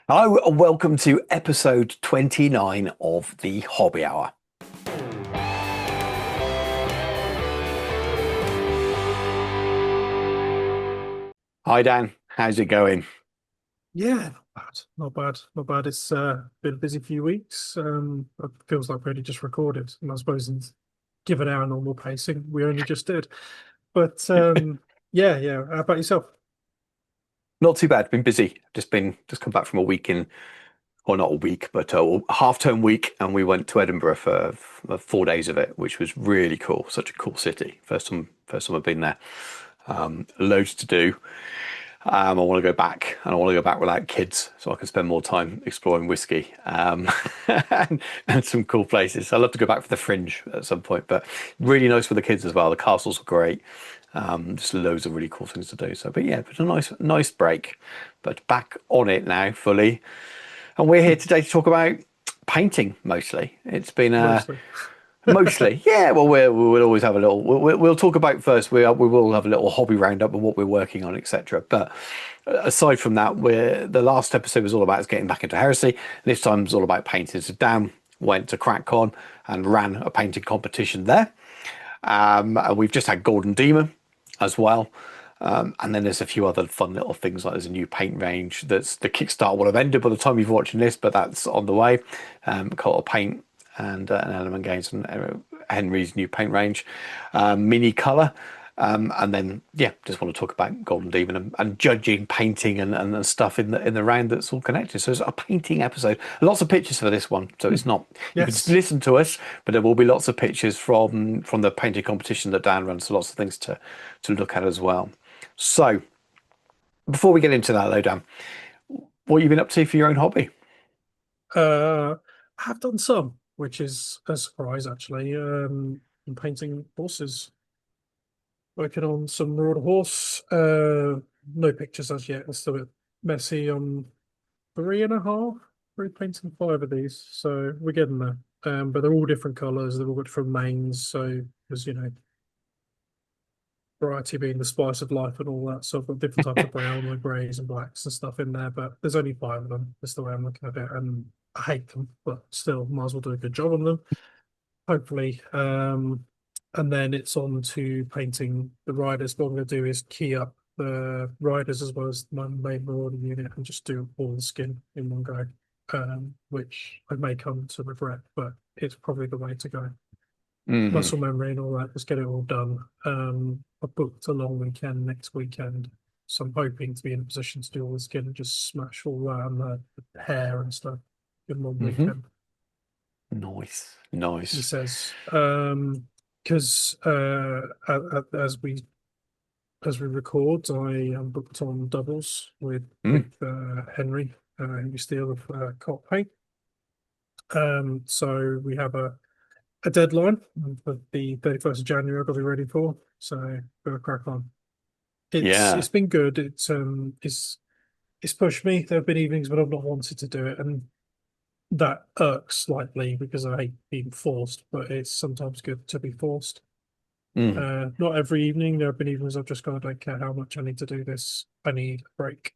Hello and welcome to episode 29 of the Hobby Hour. Hi Dan, how's it going? Yeah, not bad, not bad. It's been a busy few weeks. It feels like we only just recorded, and I suppose given our normal pacing, we only just did. But yeah, yeah. How about yourself? Not too bad, been busy. Just come back from a week in, or not a week, but a half-term week, and we went to Edinburgh for 4 days of it, which was really cool. Such a cool city. First time I've been there. Loads to do. I want to go back, and I want to go back without kids, so I can spend more time exploring whiskey and some cool places. I'd love to go back for the Fringe at some point, but really nice for the kids as well. The castles were great. Just loads of really cool things to do. So, but yeah, it was a nice break. But back on it now fully, and we're here today to talk about painting mostly. It's been Mostly. Mostly, yeah. Well, we'll always have a little. We'll talk about first. We will have a little hobby roundup of what we're working on, etc. But aside from that, the last episode was all about us getting back into heresy. And this time it's all about painting. So Dan went to CrackCon and ran a painting competition there. And we've just had Golden Demon as well. And then there's a few other fun little things like there's a new paint range that's the Kickstarter will have ended by the time you're watching this, but that's on the way. Called Paint and Element Games and Henry's new paint range, mini color. And then yeah, just want to talk about Golden Demon and judging painting and stuff in the round that's all connected. So it's a painting episode. Lots of pictures for this one. So it's not you can just Yes. listen to us, but there will be lots of pictures from the painting competition that Dan runs. So lots of things to look at as well. So before we get into that though, Dan, what have you been up to for your own hobby? I have done some, which is a surprise actually. I'm painting horses, working on some Marauder horse. No pictures as yet. It's still a bit messy. I'm three and a half, repainting five of these, so we're getting there. But they're all different colours. They've all got different mains. So there's variety being the spice of life and all that. So I've got different types of brown and greys and blacks and stuff in there. But there's only five of them. That's the way I'm looking at it, and I hate them, but still, might as well do a good job on them. Hopefully. And then it's on to painting the riders. What I'm going to do is key up the riders as well as my main marauder unit and just do all the skin in one go, which I may come to regret, but it's probably the way to go. Hmm. Muscle memory and all that, just get it all done. I booked a long weekend next weekend, so I'm hoping to be in a position to do all the skin and just smash all that and the hair and stuff in one Hmm. weekend. Nice, He nice. says, because as we record, I am booked on doubles with Mm. Henry, Henry Steele of Cop Paint. So we have a deadline for the 31st of January. I've got to be ready for. So gotta crack on. It's Yeah. been good. It's pushed me. There have been evenings when I've not wanted to do it, and that irks slightly because I hate being forced. But it's sometimes good to be forced. Mm. Not every evening. There have been evenings I've just gone, I don't care how much I need to do this. I need a break.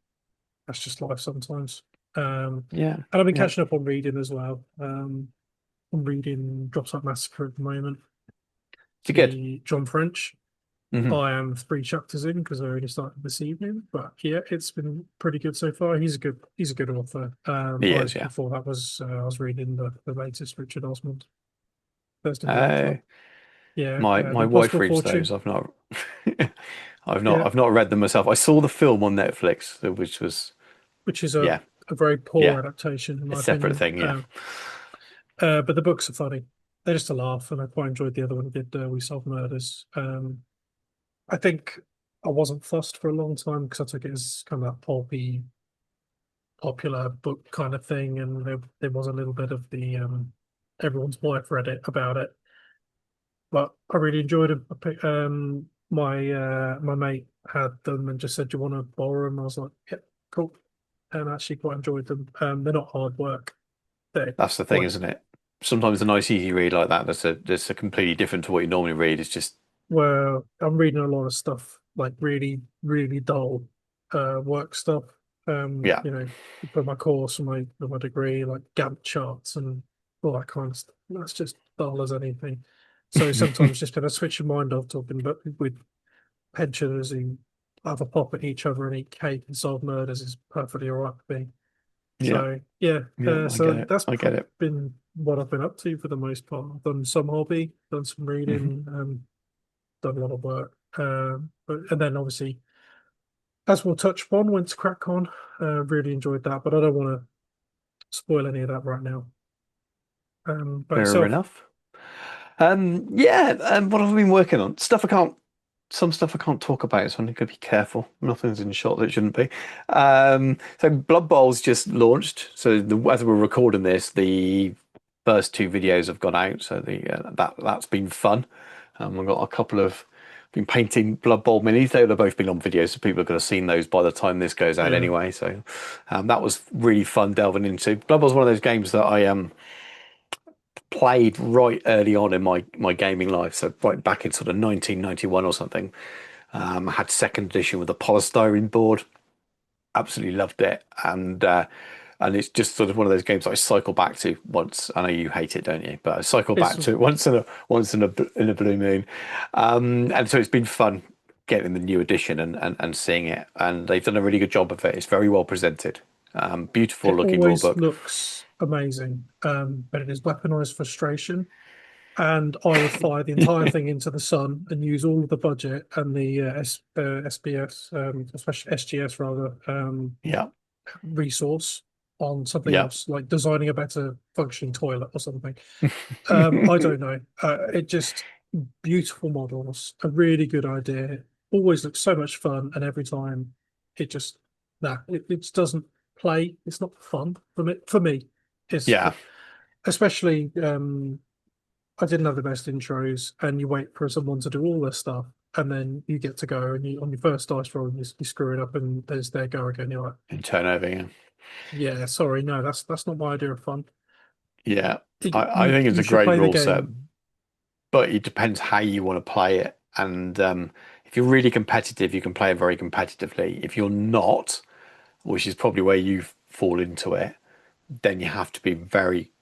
That's just life sometimes. Yeah. And I've been Yeah. catching up on reading as well. I'm reading Drops Like Massacre at the moment, It's good. the John French. Hmm. I am three chapters in because I already started this evening. But yeah, it's been pretty good so far. He's a good author. He I is, yeah. before that was I was reading the latest Richard Osman, First Uh, Adventure. Yeah, The my wife Impossible reads those. Fortune. I've not Yeah, I've not read them myself. I saw the film on Netflix, which was which is yeah, a very poor yeah, adaptation in a my separate opinion. thing, yeah. But the books are funny. They're just a laugh, and I quite enjoyed the other one. I did We Solve Murders. I think I wasn't fussed for a long time because I took it as kind of that pulpy, popular book kind of thing, and there was a little bit of the everyone's wife read it about it, but I really enjoyed it. My mate had them and just said, "Do you want to borrow them?" I was like, "Yep, cool," and I actually quite enjoyed them. They're not hard work. They're That's the thing, quite isn't it? Sometimes a nice easy read like that that's a completely different to what you normally read. It's just well, I'm reading a lot of stuff like really, really dull work stuff. Yeah. You know, for my course and my degree, like Gantt charts and all that kind of stuff. That's just dull as anything. So sometimes just kind of switch your mind off talking, but with pensioners who have a pop at each other and eat cake and solve murders is perfectly all right with me. Yeah. So yeah, Yeah. I so get it. that's I get it. been what I've been up to for the most part. I've done some hobby, done some Mhm. reading, done a lot of work. But and then obviously, as we'll touch upon, went to CrackCon. Really enjoyed that, but I don't want to spoil any of that right now. By Fair yourself, enough. Yeah, what have I been working on? Some stuff I can't talk about, so I'm going to be careful. Nothing's in shot that shouldn't be. So Blood Bowl's just launched. So as we're recording this, the first two videos have gone out. So that's been fun. I've got a couple of been painting Blood Bowl minis. They've both been on video, so people are going to have seen those by the time this goes out yeah, anyway. So that was really fun delving into. Blood Bowl's one of those games that I played right early on in my gaming life, so right back in sort of 1991 or something. I had second edition with a polystyrene board. Absolutely loved it, and it's just sort of one of those games that I cycle back to once. I know you hate it, don't you? But I cycle it's back to it once in a blue moon, and so it's been fun getting the new edition and seeing it. And they've done a really good job of it. It's very well presented, beautiful it looking rule always book. looks amazing. But it is weaponized frustration. And I would fire the entire thing into the sun and use all of the budget and the SBS, especially SGS rather, Yeah, resource on something yeah. else, like designing a better functioning toilet or something. I don't know. It just beautiful models, a really good idea. Always looks so much fun, and every time it just it just doesn't play. It's not fun for me. For me, it's Yeah, especially I didn't have the best intros, and you wait for someone to do all this stuff, and then you get to go, and you on your first dice roll, you screw it up, and there's their go again. You're like, in turnover. Yeah. yeah, sorry, no, that's not my idea of fun. Yeah, You I you, think it's you a should great play the rule set, game. but it depends how you want to play it. And if you're really competitive, you can play it very competitively. If you're not, which is probably where you fall into it, then you have to be very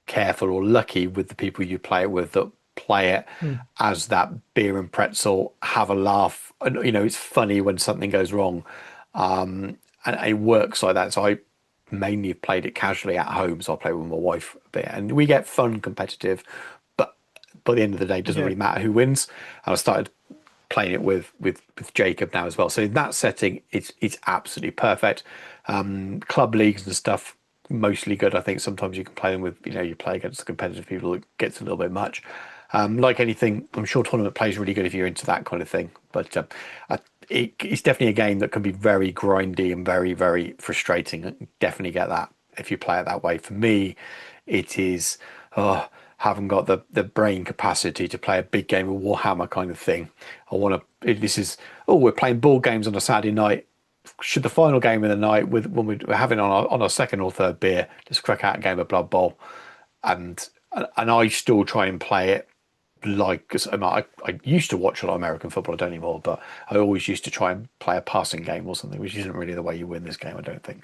careful or lucky with the people you play it with that play it Hmm. as that beer and pretzel, have a laugh. And, it's funny when something goes wrong. And it works like that. So I mainly have played it casually at home. So I play with my wife a bit and we get fun competitive, but by the end of the day, it doesn't Yeah, really matter who wins. And I started playing it with Jacob now as well. So in that setting, it's absolutely perfect. Club leagues and stuff, mostly good. I think sometimes you can play them with, you play against the competitive people, it gets a little bit much. Like anything, I'm sure tournament play is really good if you're into that kind of thing. But it's definitely a game that can be very grindy and very, very frustrating. I definitely get that if you play it that way. For me, it is, oh, haven't got the brain capacity to play a big game of Warhammer kind of thing. I want to. This is, oh, we're playing board games on a Saturday night. Should the final game of the night when we're having on our second or third beer, just crack out a game of Blood Bowl, and I still try and play it like, 'cause I used to watch a lot of American football. I don't anymore, but I always used to try and play a passing game or something, which isn't really the way you win this game, I don't think.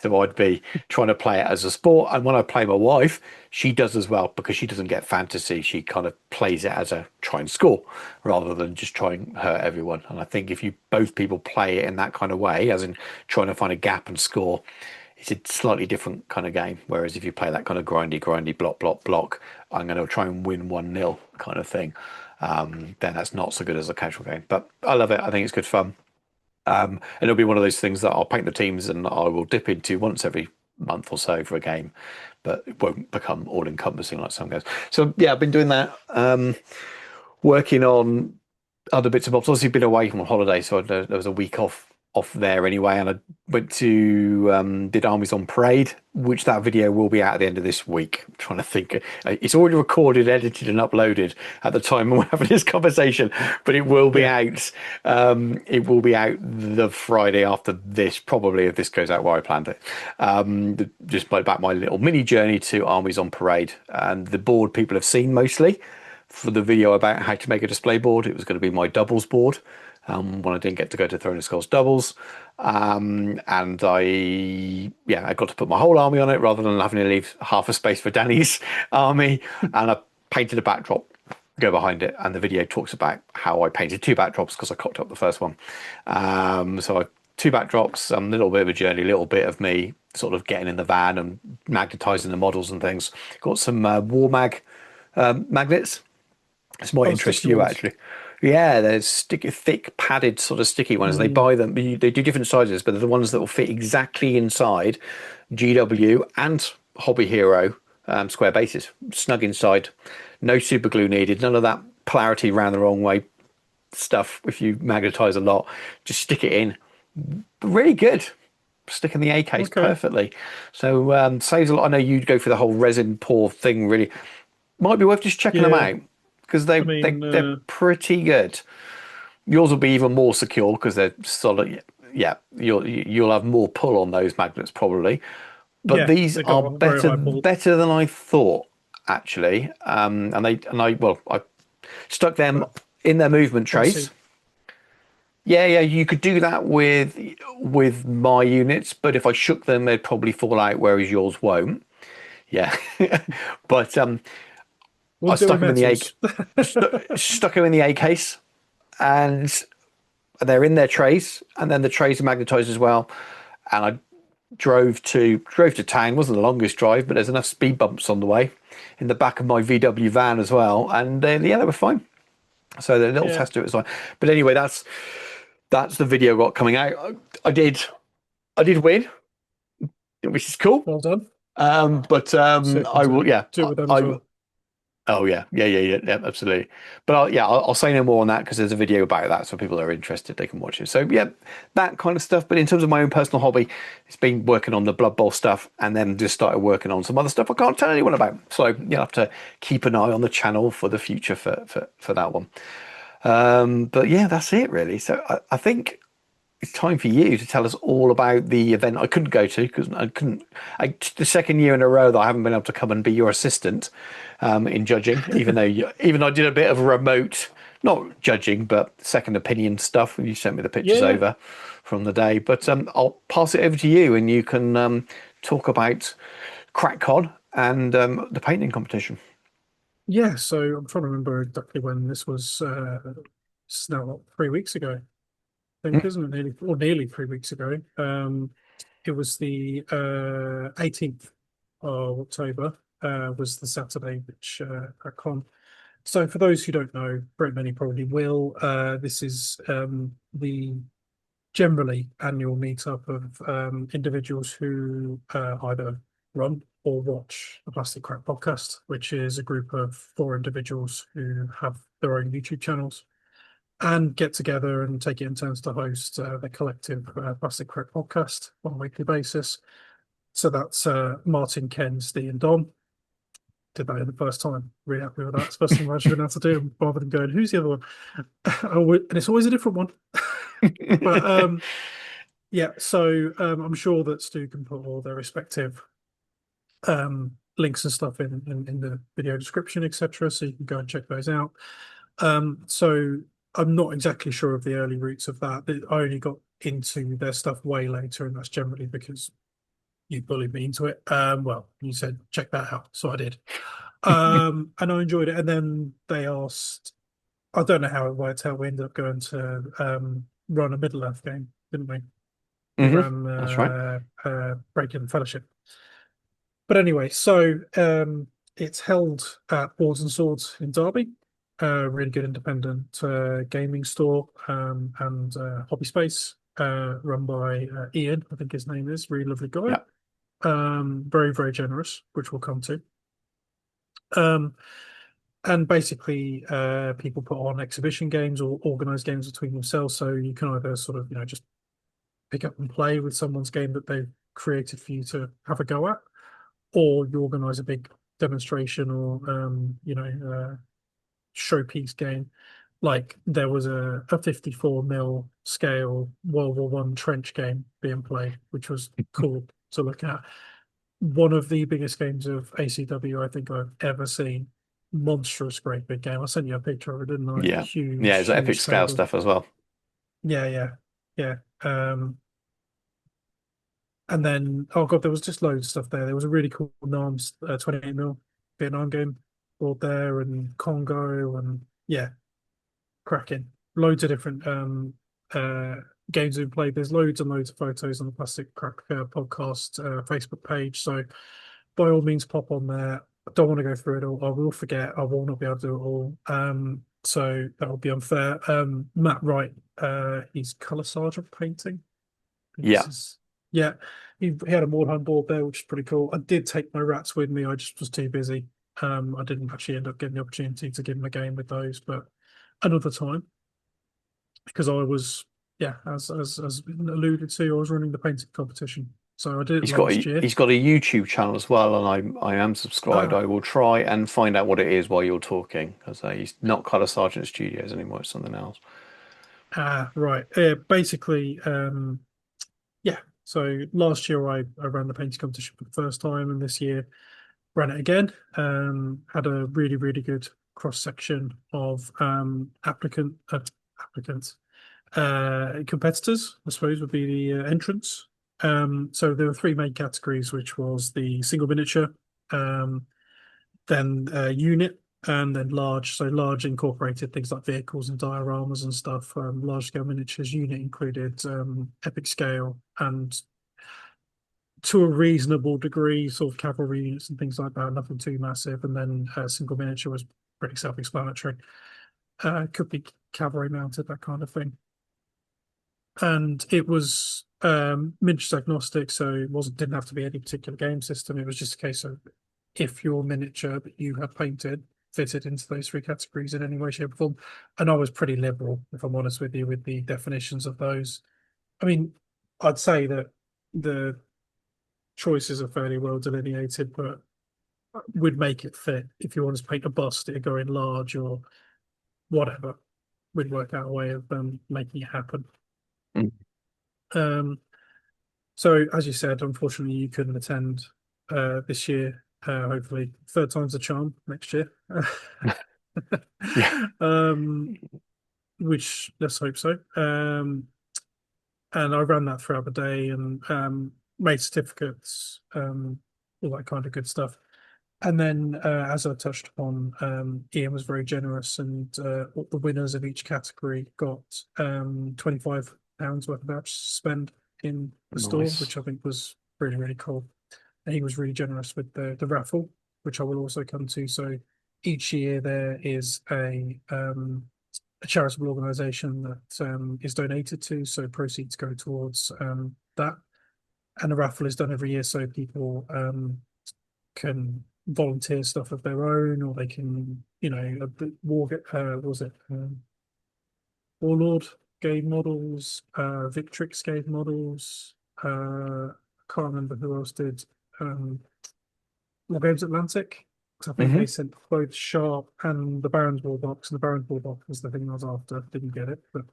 So I'd be trying to play it as a sport, and when I play my wife, she does as well because she doesn't get fantasy. She kind of plays it as a try and score rather than just try and hurt everyone. And I think if you both people play it in that kind of way, as in trying to find a gap and score, it's a slightly different kind of game. Whereas if you play that kind of grindy, block, block, block, I'm going to try and win 1-0 kind of thing, then that's not so good as a casual game. But I love it. I think it's good fun. And it'll be one of those things that I'll paint the teams and I will dip into once every month or so for a game, but it won't become all encompassing like some games. So yeah, I've been doing that, working on other bits and bobs. Obviously, been away from holiday, so there was a week off there anyway, and I went to did Armies on Parade, which that video will be out at the end of this week. I'm trying to think, it's already recorded, edited, and uploaded at the time when we're having this conversation, but it will be yeah. out. It will be out the Friday after this, probably if this goes out where I planned it. Just about my little mini journey to Armies on Parade, and the board people have seen mostly for the video about how to make a display board. It was going to be my doubles board. when I didn't get to go to Throne of Skulls doubles. And I got to put my whole army on it rather than having to leave half a space for Danny's army. And I painted a backdrop, go behind it, and the video talks about how I painted two backdrops because I cocked up the first one. So I two backdrops, a little bit of a journey, a little bit of me sort of getting in the van and magnetizing the models and things. Got some War Mag magnets. This might Oh, interest sticky you ones. actually. Yeah, there's sticky, thick, padded sort of sticky ones. They Mm, buy them. They do different sizes, but they're the ones that will fit exactly inside GW and Hobby Hero square bases, snug inside. No super glue needed. None of that polarity around the wrong way stuff. If you magnetize a lot, just stick it in. Really good. Stick in the A case okay. perfectly. So saves a lot. I know you'd go for the whole resin pour thing. Really, might be worth just checking them Yeah. out because I mean, they're pretty good. Yours will be even more secure because they're solid. Yeah, you'll have more pull on those magnets probably, but yeah, these they are got a very high pull. better than I thought actually. I stuck them But in their movement trays. obviously, Yeah, you could do that with my units, but if I shook them, they'd probably fall out, whereas yours won't. Yeah, but I wouldn't do with stuck them in the A, metals. stuck them in the A case, and they're in their trays, and then the trays are magnetized as well. And I drove to town. Wasn't the longest drive, but there's enough speed bumps on the way in the back of my VW van as well, and yeah, they were fine. So the little Yeah, tester was fine. But anyway, that's the video got coming out. I did win, which is cool. well done. But So I will, yeah, do it with them as I well. oh yeah, absolutely. But I'll say no more on that because there's a video about that, so people that are interested they can watch it. So yeah, that kind of stuff. But in terms of my own personal hobby, it's been working on the Blood Bowl stuff, and then just started working on some other stuff I can't tell anyone about. So you'll have to keep an eye on the channel for the future for that one. But yeah, that's it really. So I think it's time for you to tell us all about the event I couldn't go to because I couldn't. The second year in a row that I haven't been able to come and be your assistant in judging, even though I did a bit of remote, not judging, but second opinion stuff. You sent me the Yeah, pictures yeah, over from the day, but I'll pass it over to you and you can talk about CrackCon and the painting competition. yeah. So I'm trying to remember exactly when this was. It's now what, 3 weeks ago, I think, Mm, isn't it? Nearly 3 weeks ago. It was the 18th of October. Was the Saturday which CrackCon. So for those who don't know, very many probably will. This is the generally annual meetup of individuals who either run or watch the Plastic Crack podcast, which is a group of four individuals who have their own YouTube channels and get together and take it in turns to host the collective Plastic Crack podcast on a weekly basis. So that's Martin, Ken, Steve, and Dom. Did that in the first time. Really happy with that. It's the first time I've actually been able to do it rather than going, who's the other one? And it's always a different one. But yeah, so I'm sure that Stu can put all their respective links and stuff in the video description, etc. So you can go and check those out. So I'm not exactly sure of the early roots of that. I only got into their stuff way later, and that's generally because you bullied me into it. Well, you said check that out, so I did. And I enjoyed it. And then they asked, I don't know how it worked out. We ended up going to run a Middle Earth game, didn't we? We ran that's right. Breaking Fellowship. But anyway, so it's held at Boards and Swords in Derby, a really good independent gaming store and hobby space run by Ian, I think his name is. Really lovely guy. Yeah. Very, very generous, which we'll come to. Um, and basically, people put on exhibition games or organize games between themselves. So you can either sort of, just pick up and play with someone's game that they've created for you to have a go at, or you organize a big demonstration or showpiece game. Like there was a 54 mil scale World War One trench game being played, which was cool to look at. One of the biggest games of ACW I think I've ever seen. Monstrous, great big game. I sent you a picture of it, didn't I? Yeah, yeah, Huge, it's epic huge scale table. stuff as well. Yeah, yeah, yeah. And then, oh god, there was just loads of stuff there. There was a really cool NAMS 28 Vietnam game board there, and Congo, and yeah, cracking. Loads of different uh games we played. There's loads and loads of photos on the Plastic Crack podcast Facebook page. So by all means, pop on there. I don't want to go through it all. I will forget. I will not be able to do it all. So that would be unfair. Matt Wright, he's Color Sergeant painting. I think this Yeah, is yeah. He had a Mordheim board there, which is pretty cool. I did take my rats with me. I just was too busy. I didn't actually end up getting the opportunity to give him a game with those, but another time because I was yeah, as alluded to, I was running the painting competition. So I did it last year. he's got a YouTube channel as well, and I am subscribed. I Ah, will try and find out what it is while you're talking, because he's not Colour Sergeant Studios anymore. It's something else. right. Basically, yeah. So last year I ran the painting competition for the first time, and this year ran it again. Had a really, really good cross section of applicants, competitors, I suppose, would be the entrants. So there were three main categories, which was the single miniature, um, then unit, and then large. So large incorporated things like vehicles and dioramas and stuff. Large scale miniatures. Unit included epic scale and to a reasonable degree, sort of cavalry units and things like that. Nothing too massive. And then single miniature was pretty self-explanatory. Could be cavalry mounted, that kind of thing. And it was miniatures agnostic, so it wasn't didn't have to be any particular game system. It was just a case of if your miniature that you had painted fitted into those three categories in any way, shape, or form. And I was pretty liberal, if I'm honest with you, with the definitions of those. I mean, I'd say that the choices are fairly well delineated, but would make it fit. If you want to paint a bust, it'd go in large or whatever. We'd work out a way of making it happen. Mm. Um, so, as you said, unfortunately, you couldn't attend this year. Hopefully, third time's a charm next year. Yeah, um, which let's hope so. And I ran that throughout the day and made certificates, all that kind of good stuff. And then, as I touched upon, Ian was very generous, and the winners of each category got £25 worth of vouchers to spend in the store, nice. which I think was really, really cool. And he was really generous with the raffle, which I will also come to. So each year there is a charitable organisation that is donated to, so proceeds go towards that. And a raffle is done every year, so people can volunteer stuff of their own, or they can, a bit war. What was it? Warlord gave models. Victrix gave models. I can't remember who else did. War Games Atlantic. So I think they Hmm. sent both Sharp and the Baron's War box, and the Baron's War box was the thing I was after. Didn't get it, but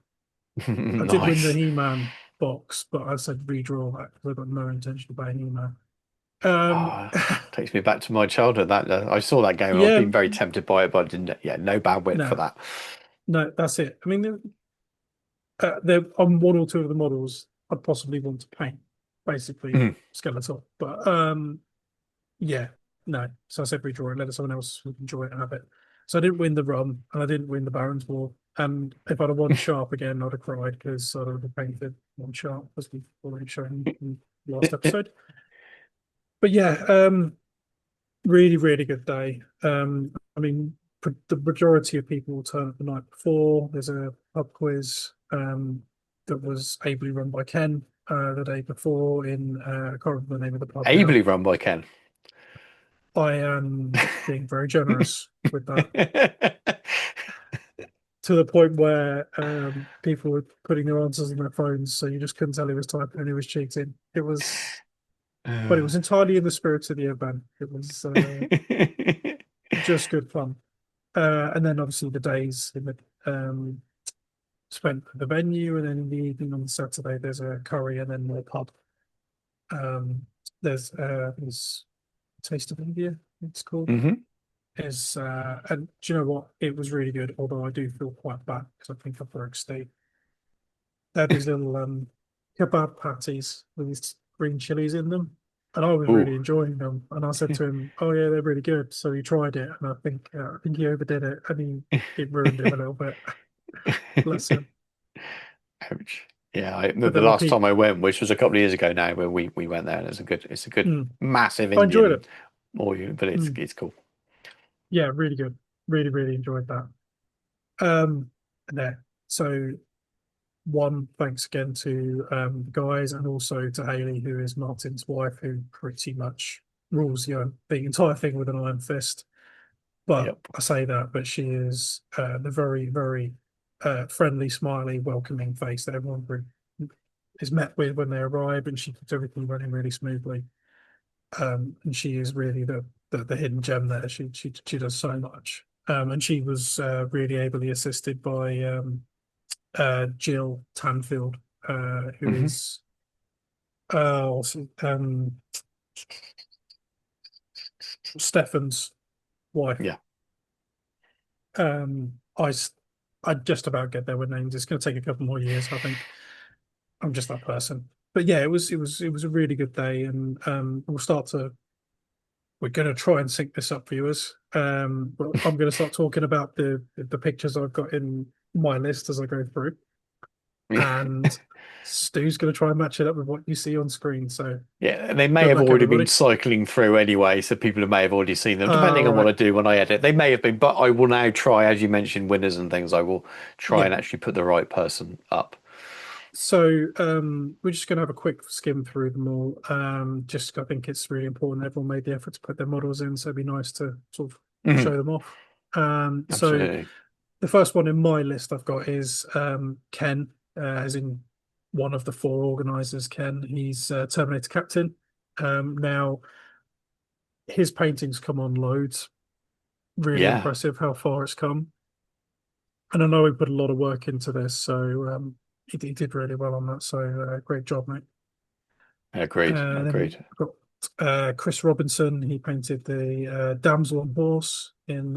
I did win the Nice. He-Man box, but I said redraw that because I got no intention of buying He-Man. Um, Ah, takes me back to my childhood. That I saw that game and I've yeah, been very tempted by it, but I didn't. Yeah, no bandwidth for no, that. no, that's it. I mean, there on one or two of the models I'd possibly want to paint, basically Mm. skeletal. But yeah, no. So I said redraw it, let someone else who enjoy it have it. So I didn't win the run, and I didn't win the Baron's War. And if I'd have won Sharp again, I'd have cried because I'd have painted one Sharp, as we've already shown in the last episode. But yeah, really, really good day. I mean, the majority of people will turn up the night before. There's a pub quiz that was ably run by Ken the day before in I can't remember the name of the pub now. Ably run by Ken. I am being very generous with that to the point where people were putting their answers in their phones, so you just couldn't tell he was typing and he was cheating. But it Uh, was entirely in the spirit of the event. It was just good fun. And then obviously the days in the spent at the venue, and then in the evening on the Saturday there's a curry and then more pub. Um, there's Taste of India, it's called. hmm. Is and do you know what? It was really good, although I do feel quite bad because I think I broke Steve. They had these little kebab patties with these green chilies in them, and I was Ooh. really enjoying them. And I said to him, "Oh yeah, they're really good." So he tried it, and I think he overdid it, and it ruined him a little bit. Bless him. Ouch. Yeah, the But the last time repeat, I went, which was a couple of years ago now, where we went there, and it's a good mm, massive I enjoyed Indian it. all you, but Mm, it's cool. yeah, really good. Really enjoyed that. There. So one, thanks again to the guys and also to Haley, who is Martin's wife, who pretty much rules the entire thing with an iron fist. But Yep. I say that, but she is the very friendly, smiley, welcoming face that is met with when they arrive, and she keeps everything running really smoothly. And she is really the hidden gem there. She does so much. And she was really ably assisted by Jill Tanfield, who Hmm. is what's it, Stefan's wife. Yeah. Um, I s- I just about get there with names. It's going to take a couple more years, I think. I'm just that person. But yeah, it was a really good day, and we're going to try and sync this up, viewers. But I'm going to start talking about the pictures I've got in my list as I go through, and Stu's going to try and match it up with what you see on screen. So Yeah, they may good have luck, already been everybody. cycling through anyway, so people may have already seen them, depending All on what right. I do when I edit. They may have been, but I will now try, as you mentioned, winners and things, I will try Yeah. and actually put the right person up. So we're just going to have a quick skim through them all. Just I think it's really important everyone made the effort to put their models in, so it'd be nice to sort of Mhm. show them off. So Absolutely. the first one in my list I've got is Ken, as in one of the four organizers. Ken, he's Terminator Captain. Now his paintings come on loads. Really Yeah, impressive how far it's come. And I know he put a lot of work into this, so he did really well on that. So great job, mate. agreed. Then Agreed. we've got Chris Robinson. He painted the damsel on horse in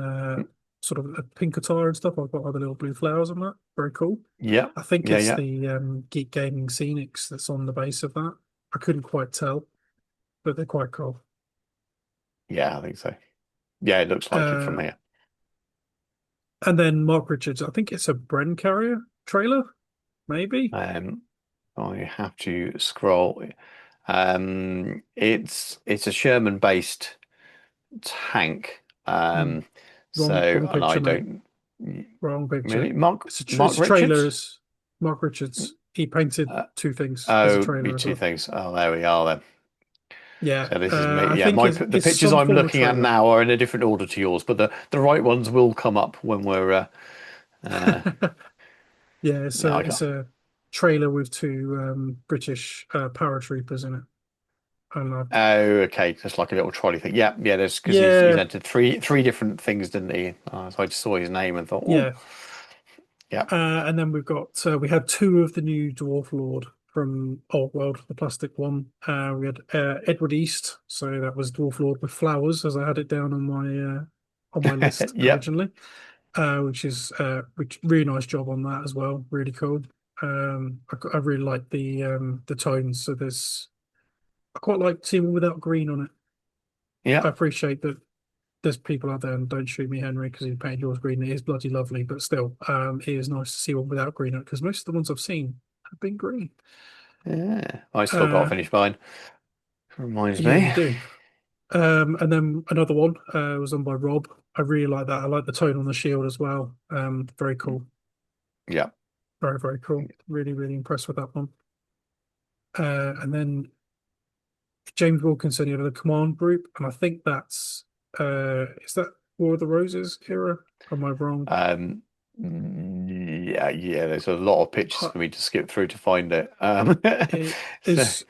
sort of a pink attire and stuff. I've got other little blue flowers on that. Very cool. Yeah, I think yeah, it's yeah. the Geek Gaming Scenics that's on the base of that. I couldn't quite tell, but they're quite cool. Yeah, I think so. Yeah, it looks like it from Uh, here. and then Mark Richards. I think it's a Bren Carrier trailer, maybe. Um, I have to scroll. It's a Sherman-based tank. Hmm, wrong And I picture, mate. don't Wrong picture. really It's Mark a trailer. Richards. It's Mark Richards. He painted Uh, two things as a oh, trailer as two well. things. Oh, there we are then. Yeah, So this is me. I Yeah, think the it's pictures some I'm form of looking at trailer. now are in a different order to yours, but the right ones will come up when we're. Uh, Yeah, yeah, I it's got. a trailer with two British paratroopers in it. And Oh, okay, just like a little trolley thing. Yeah, yeah. There's because he's yeah, entered three different things, didn't he? So I just saw his name and thought, oh, yeah. yeah, And then we had two of the new Dwarf Lord from Old World, the plastic one. We had Edward East, so that was Dwarf Lord with flowers, as I had it down on my list yep, originally. Which really nice job on that as well. Really cool. I really like the tones. So I quite like seeing one without green on it. I yep. appreciate that there's people out there, and don't shoot me, Henry, because you painted yours green. It is bloody lovely, but still, it is nice to see one without green on it because most of the ones I've seen have been green. Yeah, I still got to Uh, finish mine. Reminds yeah, me. you do. And then another one was done by Rob. I really like that. I like the tone on the shield as well. Very cool. Yeah. Very cool. Really impressed with that one. And then James Wilkinson, the command group, and I think that's is that War of the Roses era? Am I wrong? Um, yeah, yeah. There's a lot of pictures Uh, for me to skip through to find it. It So, is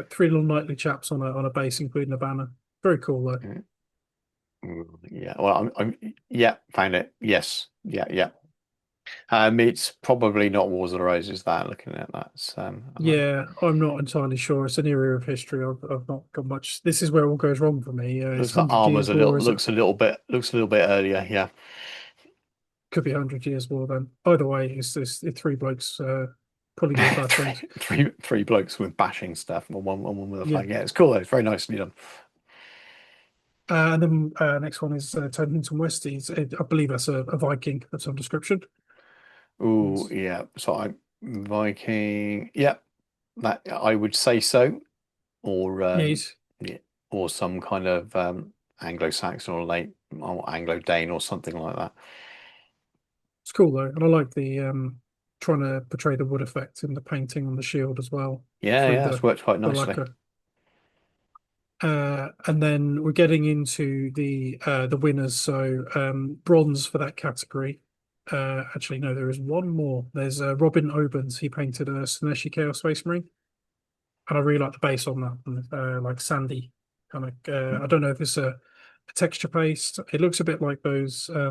three little knightly chaps on a base, including a banner. Very cool though. yeah. Well, yeah, found it. Yes, yeah, yeah. It's probably not Wars of the Roses that looking at that. Yeah, I'm not entirely sure. It's an area of history I've not got much. This is where all goes wrong for me. It's Looks like 100 armor's Years a War, little is it? looks a little bit earlier. Yeah, Could be 100 Years War then. Either way, it's three blokes. pulling your batteries. Three blokes with bashing stuff and one with a Yeah. flag. Yeah, it's cool though. It's very nicely done. And then next one is Tonington Westies. I believe that's a Viking of some description. Oh, It's, yeah. So I Viking. Yeah, that I would say so. Or yeah, he's yeah, or some kind of Anglo-Saxon or late or Anglo-Dane or something like that. it's cool though, and I like the trying to portray the wood effect in the painting on the shield as well Yeah, through yeah, it's worked quite the nicely. lacquer. And then we're getting into the winners. So bronze for that category. Actually, no, there is one more. There's Robin Obens. He painted a Sineshi Chaos Space Marine, and I really like the base on that, and, like sandy kind of. I don't know if it's a texture paste. It looks a bit like those. I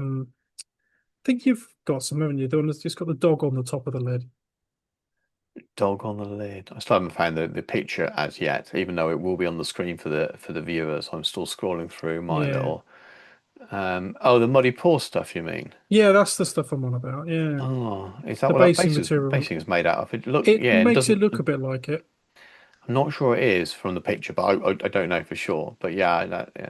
think you've got some, haven't you? The one that's just got the dog on the top of the lid. Dog on the lid. I still haven't found the picture as yet, even though it will be on the screen for the viewers. I'm still scrolling through my Yeah, little oh, the muddy paw stuff you mean? yeah, that's the stuff I'm on about. Yeah, Oh, is that the what that basing material. basing is made out of? It Yeah, it makes it doesn't. look a bit like it. I'm not sure it is from the picture, but I don't know for sure. But yeah, yeah.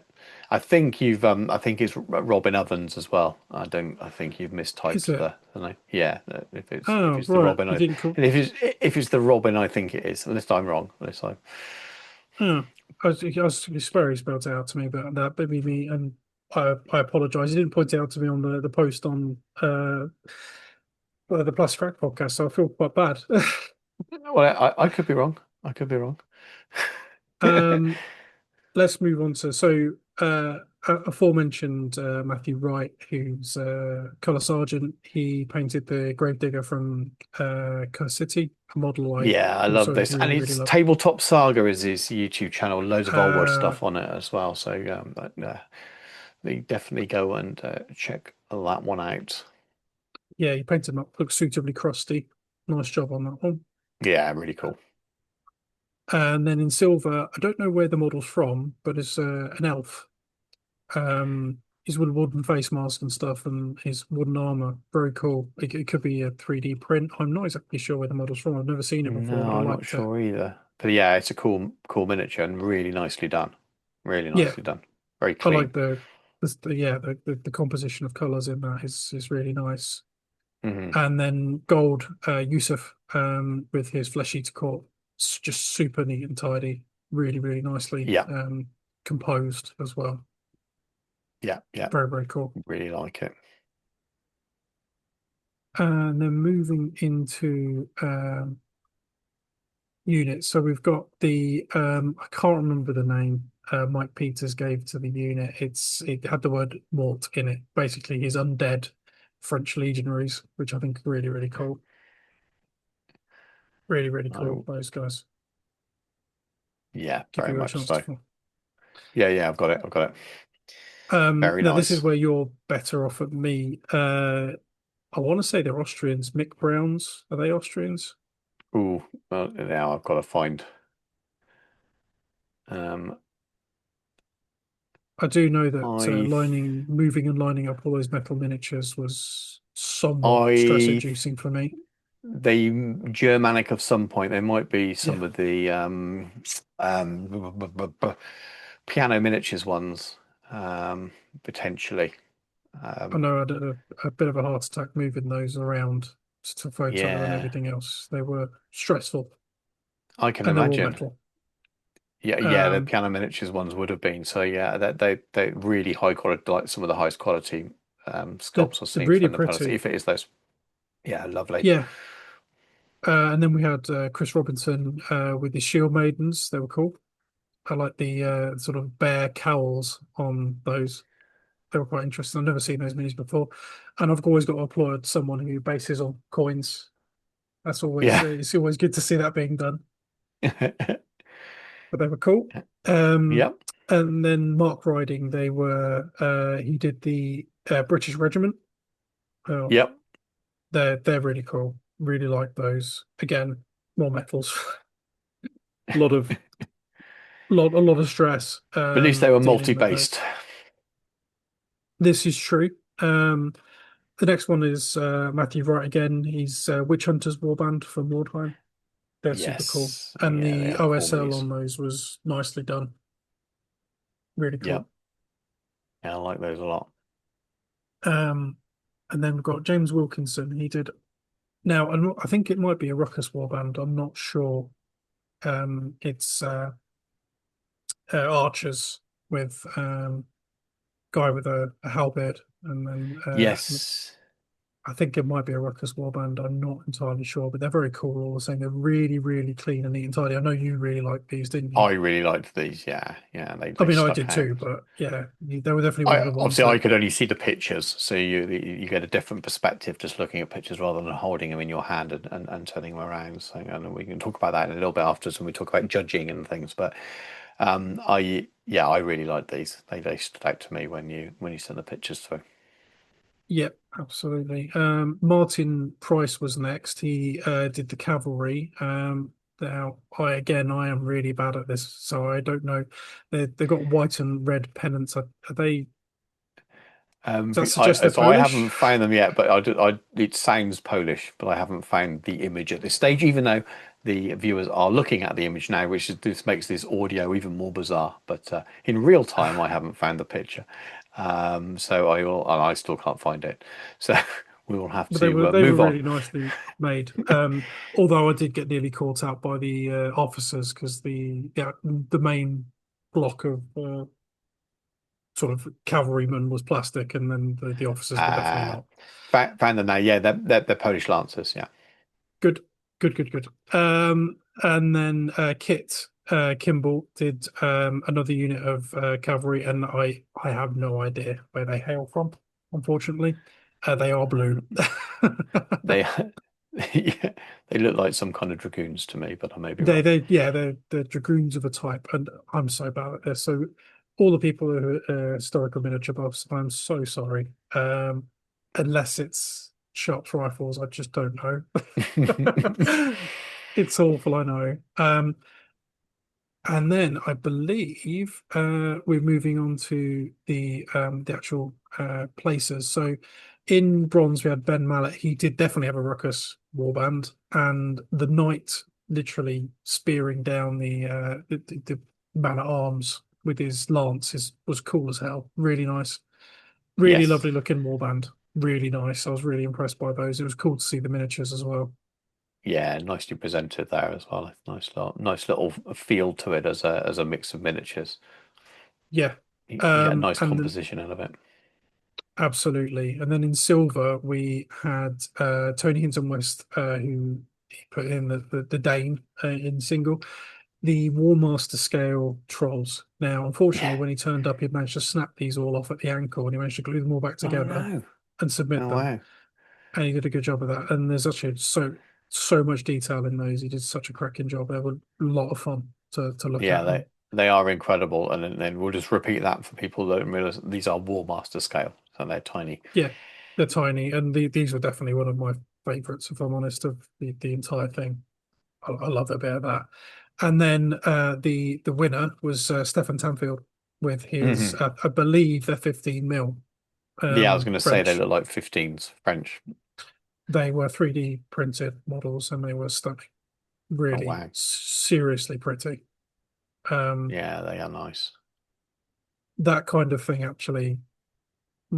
I think you've I think it's Robin Ovens as well. I think you've Is mistyped it? the name. Yeah, if Oh, it's the right. Robin You I didn't call. and if it's the Robin I think it is, unless I'm wrong. Unless I Oh, it's very spelled out to me, but that maybe me, and I apologize. You didn't point it out to me on the post on the Plus Crack podcast, so I feel quite bad. well I could be wrong. I could be wrong. Um, let's move on to aforementioned Matthew Wright, who's color sergeant. He painted the Gravedigger from Curse City, a model I Yeah, I love also this, and really really it's love. Tabletop Saga is his YouTube channel. Loads of old world Uh, stuff on it as well. So they definitely go and check that one out. yeah, he painted them up, looks suitably crusty. Nice job on that one. Yeah, really cool. And then in silver, I don't know where the model's from, but it's an elf. He's with a wooden face mask and stuff, and his wooden armor. Very cool. It could be a 3D print. I'm not exactly sure where the model's from. I've never seen it before, but No, I I'm not liked it. sure either. But yeah, it's a cool miniature and really nicely done. Really Yeah, nicely done. Very I like clean. the composition of colors in that is really nice. Hmm. And then gold, Yusuf, with his flesh eater court, it's just super neat and tidy. Really, really nicely Yeah, composed as well. yeah. Very, very cool. Really like it. And then moving into units. So we've got the I can't remember the name Mike Peters gave to the unit. It had the word mort in it. Basically, his undead French legionaries, which I think are really, really cool. Really, really cool, Oh, those guys. yeah, Give very you a much chance so. to. Yeah, I've got it. I've got it. Very Now this is nice. where you're better off at me. I want to say they're Austrians. Mick Browns, are they Austrians? Ooh, well, now I've got to find. Um, I do know that I moving and lining up all those metal miniatures was somewhat stress I inducing for me. they Germanic of some point. There might be Yeah, some of the piano miniatures ones, potentially. I Um, know I had a bit of a heart attack moving those around to photo and yeah, everything else. They were stressful, I can and they're all imagine. metal. Yeah, the Um, piano miniatures ones would have been. So yeah, that they really high quality, like some of the highest quality sculpts I've they're seen really from the palace. pretty. If it is those, yeah, lovely. Yeah. And then we had Chris Robinson with his Shield Maidens. They were cool. I like the sort of bear cowls on those. They were quite interesting. I've never seen those minis before, and I've always got to applaud someone who bases on coins. That's always Yeah, it's always good to see that being done. But they were cool. yep, And then Mark Riding, they were he did the British Regiment. Oh, yep. they're really cool. Really like those. Again, more metals. A lot of a lot of stress But at least they were dealing with those. multi-based. This is true. Um, The next one is Matthew Wright again. He's Witch Hunters Warband from Mordheim. They're super cool. Yes, And yeah, they the are cool OSL minis. on those was nicely done. Really Yeah, cool. yeah, I like those a lot. Um, and then we've got James Wilkinson. He did now, I think it might be a Ruckus Warband. I'm not sure. It's archers with guy with a halberd, and then Yes, I think it might be a Ruckus Warband. I'm not entirely sure, but they're very cool all the same. They're really, really clean and neat and tidy. I know you really liked these, didn't you? I really liked these. Yeah, yeah, I they mean, I stuck did too, out. but yeah, they were definitely one I of the ones obviously I that. could only see the pictures, so you get a different perspective just looking at pictures rather than holding them in your hand and turning them around. So and we can talk about that in a little bit afterwards when we talk about judging and things. But I really liked these. They stood out to me when you sent the pictures through. Yep, absolutely. Martin Price was next. He did the cavalry. Now, I am really bad at this, so I don't know. They've got white and red pennants. Are they? Does that suggest they're So I Polish? haven't found them yet, but it sounds Polish, but I haven't found the image at this stage, even though the viewers are looking at the image now, this makes this audio even more bizarre. But in real time, I haven't found the picture, so and I still can't find it. So we will have But to they were move on. really nicely made. Although I did get nearly caught out by the officers because the main block of sort of cavalrymen was plastic, and then the officers were definitely Uh, not. found them now. Yeah, they're Polish Lancers. Yeah. Good, good. And then Kit Kimball did another unit of cavalry, and I have no idea where they hail from. Unfortunately, they are blue. They yeah, they look like some kind of dragoons to me, but I may be They wrong. they yeah they're dragoons of a type, and I'm so bad at this. So all the people who are historical miniature buffs, I'm so sorry. Unless it's sharp rifles, I just don't know. It's awful, I know. And then I believe we're moving on to the actual places. So in bronze we had Ben Mallet. He did definitely have a ruckus warband, and the knight literally spearing down the man at arms with his lance was cool as hell. Really nice, really Yes. lovely looking warband. Really nice. I was really impressed by those. It was cool to see the miniatures as well. Yeah, nicely presented there as well. Nice little feel to it as a mix of miniatures. Yeah. You get a nice And then composition out of it. absolutely. And then in silver, we had Tony Hinton West, who he put in the Dane in single, the War Master scale trolls. Now, unfortunately, Yeah. when he turned up, he managed to snap these all off at the ankle and he managed to glue them all back Oh together no. and submit Oh them. wow. And he did a good job of that. And there's actually so much detail in those. He did such a cracking job. They were a lot of fun to look Yeah, at. And they are incredible, and then we'll just repeat that for people that don't realize these are War Master scale, so they're tiny. yeah, they're tiny. And these were definitely one of my favorites, if I'm honest, of the entire thing. I love a bit of that. And then the winner was Stefan Tanfield with his Hmm. I believe they're 15 mil Yeah, I was going to say they French. look like 15s French. They were 3D printed models and they were stunning. Oh Really wow. seriously pretty. Um, Yeah, they are nice. that kind of thing actually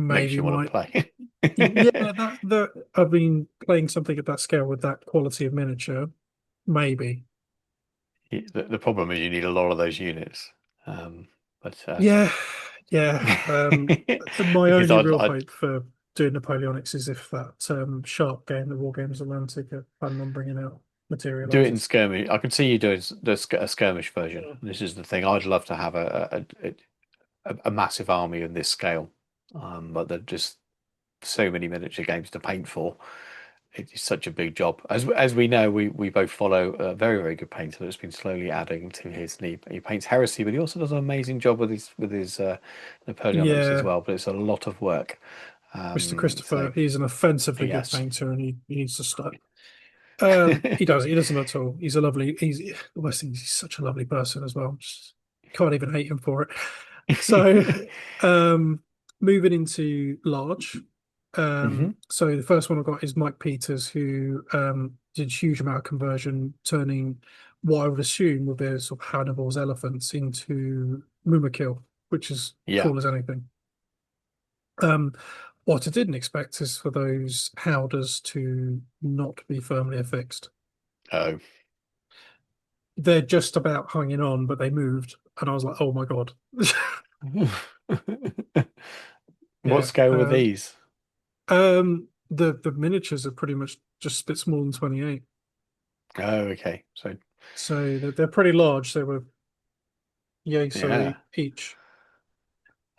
Makes maybe you want to might play. yeah that I've been playing something at that scale with that quality of miniature maybe. The problem is you need a lot of those units. But Yeah, yeah. My because only real hope for doing Napoleonics is if that Shark game, the War Games Atlantic, are planning on bringing out do it in materializes. skirmish. I can see you doing a skirmish version. This is the thing. I'd love to have a massive army in this scale, but there are just so many miniature games to paint for. It's such a big job. As we know, we both follow a very good painter that's been slowly adding to his. And he paints heresy, but he also does an amazing job with his Napoleonics as Yeah, well. But it's a lot of work. Mr. So Christopher, he's an offensively good yes. painter, and he needs to start. He doesn't at all. He's the worst thing is he's such a lovely person as well. Just can't even hate him for it. So, um, moving into large. Hmm. So the first one I got is Mike Peters, who did a huge amount of conversion, turning what I would assume would be sort of Hannibal's elephants into Mumakil, which is Yeah. cool as anything. Um, what I didn't expect is for those howders to not be firmly affixed. Oh. They're just about hanging on, but they moved, and I was like, "Oh my God!" What Yeah. scale were these? The miniatures are pretty much just a bit smaller than 28, Oh, okay. So, so they're pretty large. They were yay so yeah. each.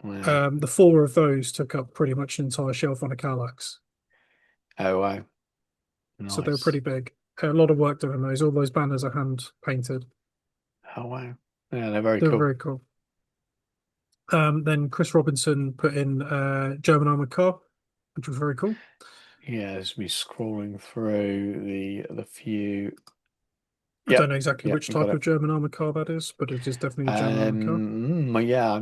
Wow. The four of those took up pretty much an entire shelf on a Kallax, Oh, wow. so they were pretty Nice. big. A lot of work done on those. All those banners are hand painted. Oh, wow. Yeah, they're very They're cool. very cool. Then Chris Robinson put in German armored car, which was very cool. Yeah, there's me scrolling through the few. I don't Yep. know exactly Yep, which got type it. of German armored car that is, but it is definitely a German armored car. Well, yeah,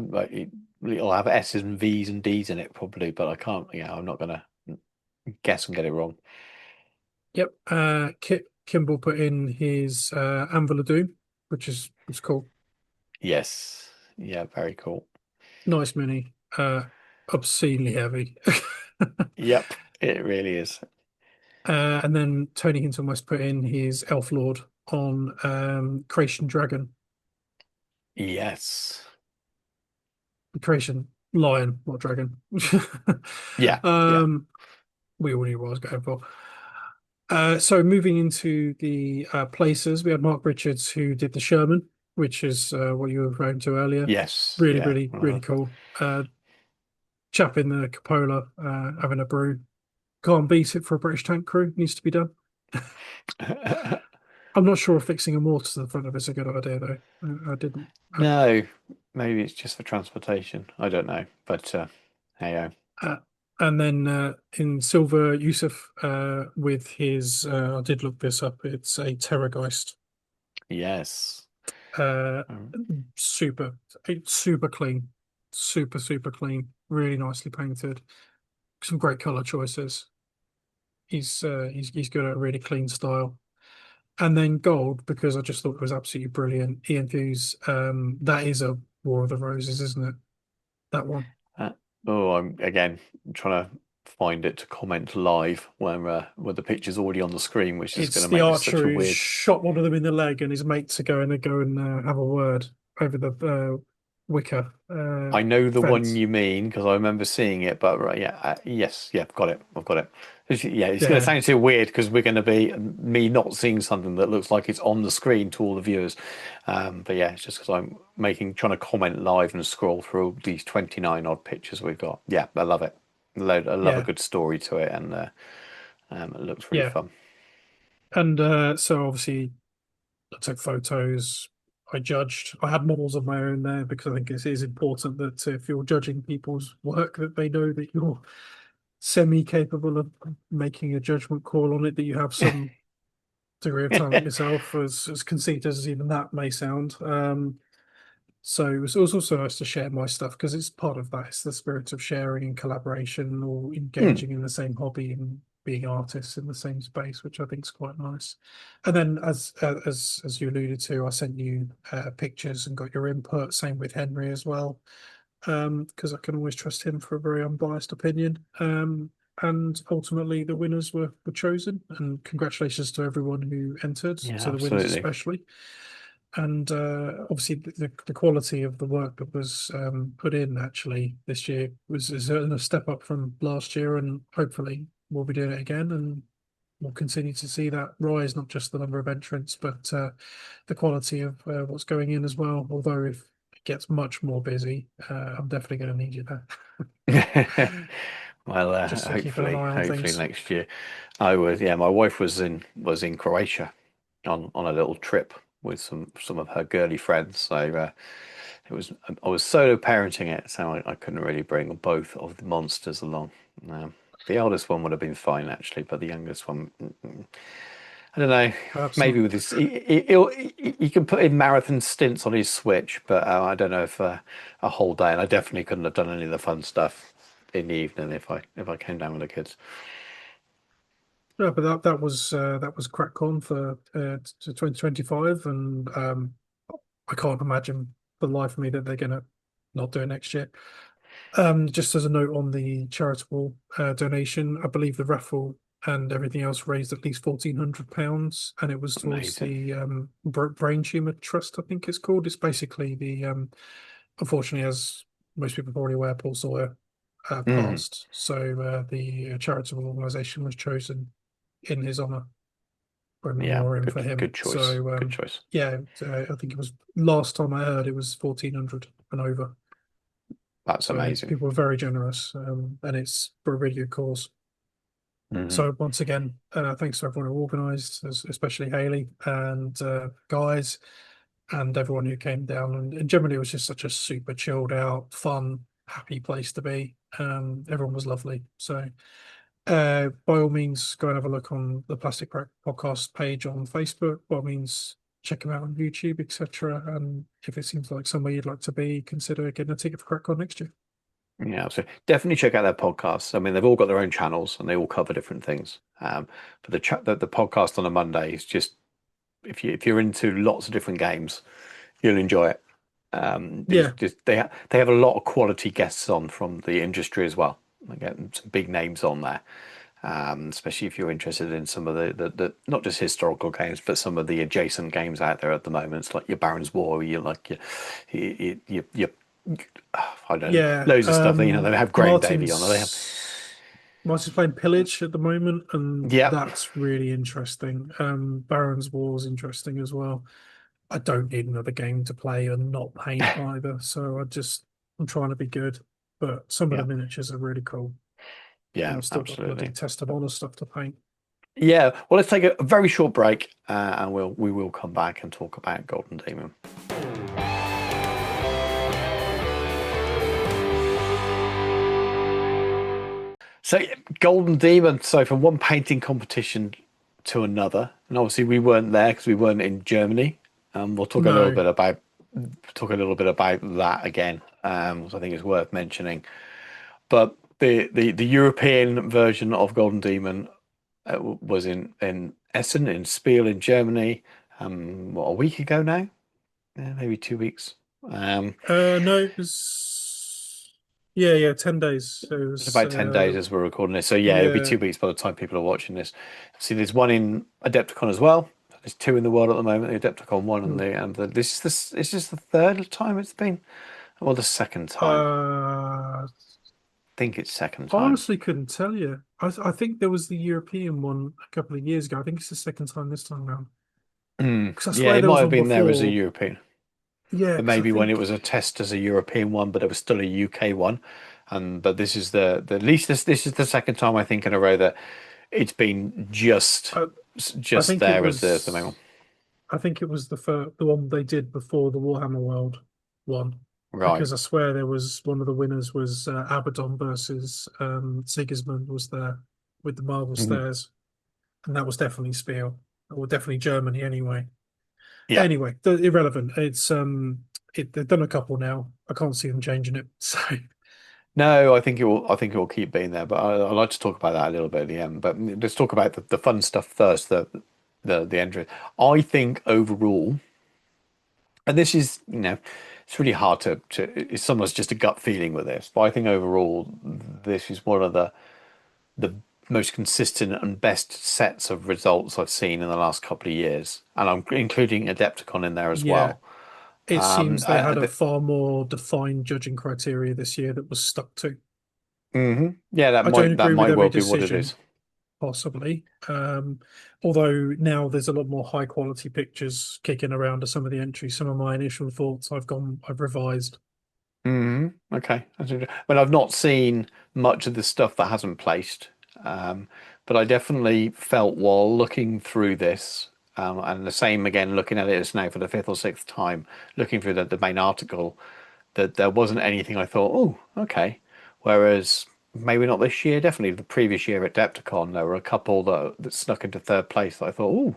it'll have S's and V's and D's in it probably, but I can't. Yeah, I'm not gonna guess and get it wrong. Yep. Kit Kimball put in his Anvil of Doom, which is was cool. Yes. Yeah, very cool. Nice mini. Obscenely heavy. Yep, it really is. And then Tony Hinton West put in his Elf Lord on Creation Dragon, Yes. Creation Lion, not Dragon. Yeah. Yeah. Um, we all knew what I was going for. So moving into the places, we had Mark Richards who did the Sherman, which is what you were referring to earlier. Yes. Really, Yeah. really, really cool. Chap in the cupola having a brew. Can't beat it for a British tank crew. Needs to be done. I'm not sure if fixing a mortar to the front of it's a good idea though. I didn't. No, maybe it's just for transportation. I don't know, but hey, Uh, and then in silver, Yusuf with his. I did look this up. It's a Terrorgeist. yes. Uh, Um, super, it's super clean, super clean. Really nicely painted. Some great color choices. He's good at a really clean style. And then gold because I just thought it was absolutely brilliant. Ian Hughes, that is a War of the Roses, isn't it? That one. uh, oh, I'm again trying to find it to comment live when the picture's already on the screen, which is going It's to the make this such archer a who's weird. shot one of them in the leg, and his mates are going to go and have a word over the wicker I know the one fence. you mean because I remember seeing it, but right, yeah, yes, yeah, got it. I've got it. Yeah, it's going to Yeah, sound so weird because we're going to be me not seeing something that looks like it's on the screen to all the viewers. But yeah, it's just because I'm trying to comment live and scroll through these 29 odd pictures we've got. Yeah, I love it. I love a yeah, good story to it, and it looks really yeah. fun. And so obviously I took photos. I judged. I had models of my own there because I think it is important that if you're judging people's work, that they know that you're semi-capable of making a judgment call on it, that you have some degree of talent yourself, as conceited as even that may sound. So it was also nice to share my stuff because it's part of that. It's the spirit of sharing and collaboration or Hmm. engaging in the same hobby and being artists in the same space, which I think is quite nice. And then, as you alluded to, I sent you pictures and got your input. Same with Henry as well, because I can always trust him for a very unbiased opinion. And ultimately, the winners were chosen. And congratulations to everyone who entered, Yeah, to the winners absolutely. especially. And obviously, the quality of the work that was put in actually this year was is a step up from last year, and hopefully we'll be doing it again, and we'll continue to see that rise, not just the number of entrants, but the quality of what's going in as well. Although if it gets much more busy, I'm definitely going to need you there, Well, just for keeping an eye on hopefully things. next year. I was, yeah, my wife was in Croatia on a little trip with some of her girly friends. So it was I was solo parenting it, so I couldn't really bring both of the monsters along. Um, the eldest one would have been fine actually, but the youngest one, I don't know. Perhaps Maybe not. with his, he can put in marathon stints on his Switch, but I don't know if a whole day. And I definitely couldn't have done any of the fun stuff. in the evening if I came down with the kids. Yeah, but that was CrackCon for 2025, and I can't imagine for the life of me that they're gonna not do it next year. Just as a note on the charitable donation, I believe the raffle and everything else raised at least £1,400, and it was towards Amazing. the Brain Tumor Trust, I think it's called. It's basically unfortunately, as most people are probably aware, Paul Sawyer Mm, passed, so the charitable organisation was chosen in his honour for a yeah, memoriam for him. good choice. So Good choice. yeah, I think it was last time I heard it was 1,400 and over. That's So amazing. people were very generous, and it's for a really good cause. Hmm. So once again, thanks to everyone who organised, especially Haley and guys, and everyone who came down. And generally, it was just such a super chilled out, fun, happy place to be. Everyone was lovely. So by all means, go and have a look on the Plastic Crack Podcast page on Facebook. By all means, check them out on YouTube, etc. And if it seems like somewhere you'd like to be, consider getting a ticket for CrackCon next year. Yeah, so definitely check out their podcasts. I mean, they've all got their own channels and they all cover different things. But the podcast on a Monday is just if you're into lots of different games, you'll enjoy it. It's Yeah, just they have a lot of quality guests on from the industry as well. They get some big names on there, especially if you're interested in some of the not just historical games, but some of the adjacent games out there at the moment. It's like your Baron's War, you like your I don't know, yeah. loads of stuff. They have Graham Davey on. They have Martin's playing Pillage at the moment, and yeah, that's really interesting. Baron's War is interesting as well. I don't need another game to play and not paint either, so I'm trying to be good. But some of the yeah, miniatures are really cool, and yeah, I've still got bloody absolutely. Test of Honor stuff to paint. Yeah, well, let's take a very short break, and we will come back and talk about Golden Demon. So, yeah, Golden Demon. So, from one painting competition to another, and obviously we weren't there because we weren't in Germany. We'll No, talk a little bit about that again. So I think it's worth mentioning. But the European version of Golden Demon was in Essen, in Spiel, in Germany. What, a week ago now? Yeah, maybe 2 weeks. Um, no, it was yeah, 10 days. It it's was about 10 days as we're recording this. So yeah, it'll be yeah. 2 weeks by the time people are watching this. See, there's one in Adepticon as well. There's two in the world at the moment. The Adepticon one and Hmm. this is the third time it's been, or the second time. Uh, I think it's second I time. honestly couldn't tell you. I think there was the European one a couple of years ago. I think it's the second time this time round. Because I Yeah, swear it there might was have one been there as a before. European, Yeah, but because I maybe when it was think a test as a European one, but it was still a UK one. And but this is the at least this is the second time I think in a row that it's been I, I just think it there as the main one. was I think it was the one they did before the Warhammer World one. Right. Because I swear there was one of the winners was Abaddon versus Sigismund was there with the marble Mhm. stairs, and that was definitely Spiel, or definitely Germany anyway. Yeah. Anyway, irrelevant. They've done a couple now. I can't see them changing it. So No, I think it will. I think it will keep being there. But I'd like to talk about that a little bit at the end. But let's talk about the fun stuff first. The entry. I think overall, and this is it's really hard to. It's almost just a gut feeling with this. But I think overall, this is one of the most consistent and best sets of results I've seen in the last couple of years, and I'm including Adepticon in there as yeah, well. it seems they had a The, far more defined judging criteria this year that was stuck to. yeah, I don't that agree with might every well be what it decision, is. possibly. Although now there's a lot more high quality pictures kicking around to some of the entries. Some of my initial thoughts I've revised. Okay. Well, I've not seen much of the stuff that hasn't placed, um, but I definitely felt while looking through this, and the same again, looking at it as now for the fifth or sixth time, looking through the main article, that there wasn't anything I thought, oh, okay. Whereas maybe not this year, definitely the previous year at Depticon, there were a couple that snuck into third place that I thought,